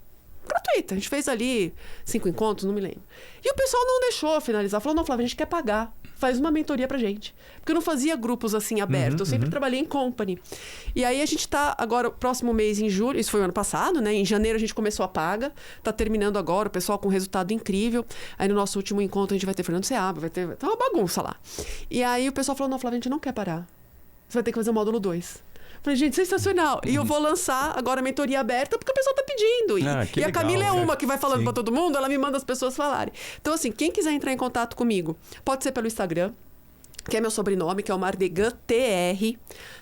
Gratuita. A gente fez ali 5 encontros, não me lembro. E o pessoal não deixou finalizar. Falou, não, Flávia, a gente quer pagar. Faz uma mentoria pra gente. Porque eu não fazia grupos assim abertos. Eu sempre trabalhei em company. E aí a gente tá agora, próximo mês, em julho, isso foi o ano passado, né? Em janeiro a gente começou a paga. Tá terminando agora, o pessoal com resultado incrível. Aí no nosso último encontro a gente vai ter Fernando Seabra, vai ter uma bagunça lá. E aí o pessoal falou, não, Flávia, a gente não quer parar. Você vai ter que fazer o módulo 2. Falei, gente, sensacional. E eu vou lançar agora a mentoria aberta porque o pessoal tá pedindo. E a legal, Camila é uma que vai falando Sim. pra todo mundo, ela me manda as pessoas falarem. Então, assim, quem quiser entrar em contato comigo, pode ser pelo Instagram, que é meu sobrenome, que é o Mardegan TR,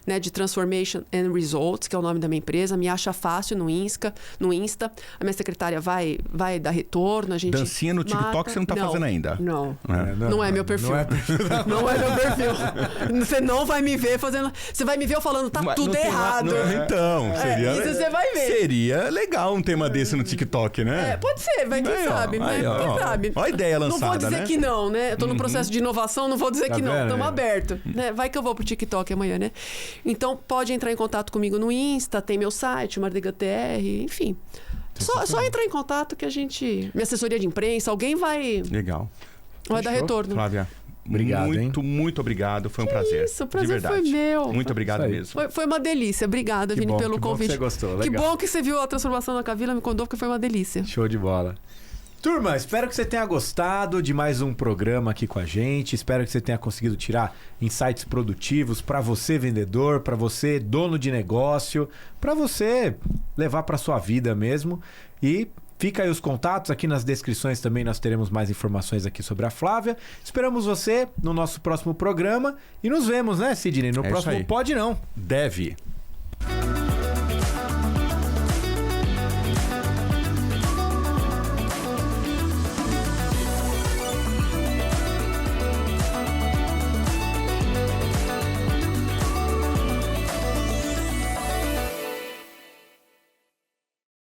né, de Transformation and Results, que é o nome da minha empresa. Me acha fácil no Insta. A minha secretária vai dar retorno. A gente Dancinha no TikTok você não tá fazendo ainda? Não. Não é meu perfil. Não é meu perfil. Você não vai me ver fazendo... Você vai me ver eu falando, tá tudo errado. Então, seria... isso você vai ver. Seria legal um tema desse no TikTok, né? Pode ser, vai, quem sabe. Aí, ó. Quem sabe. Ó a ideia lançada, não vou dizer né? que não, né? Eu tô no processo de inovação, não vou dizer Tá que não. vendo, Estamos né? abertos. Né? Vai que eu vou pro TikTok amanhã, né? Então, pode entrar em contato comigo no Insta, tem meu site, Mardegan TR, enfim. Só entrar em contato que a gente... Minha assessoria de imprensa, alguém vai Legal. dar retorno. Flávia, Obrigado, muito obrigado. Foi um prazer. Isso, o prazer de verdade. foi meu. Muito obrigado Isso aí. mesmo. Foi uma delícia. Obrigada, Que Vini, bom, pelo que bom que convite. você gostou, Que legal. bom que você viu a transformação da Camila, me contou, porque foi uma delícia. Show de bola. Turma, espero que você tenha gostado de mais um programa aqui com a gente. Espero que você tenha conseguido tirar insights produtivos para você, vendedor, para você, dono de negócio, para você levar para sua vida mesmo. E fica aí os contatos, aqui nas descrições também nós teremos mais informações aqui sobre a Flávia. Esperamos você no nosso próximo programa e nos vemos, né, Sidney? No É isso próximo aí. Pode Não. Deve.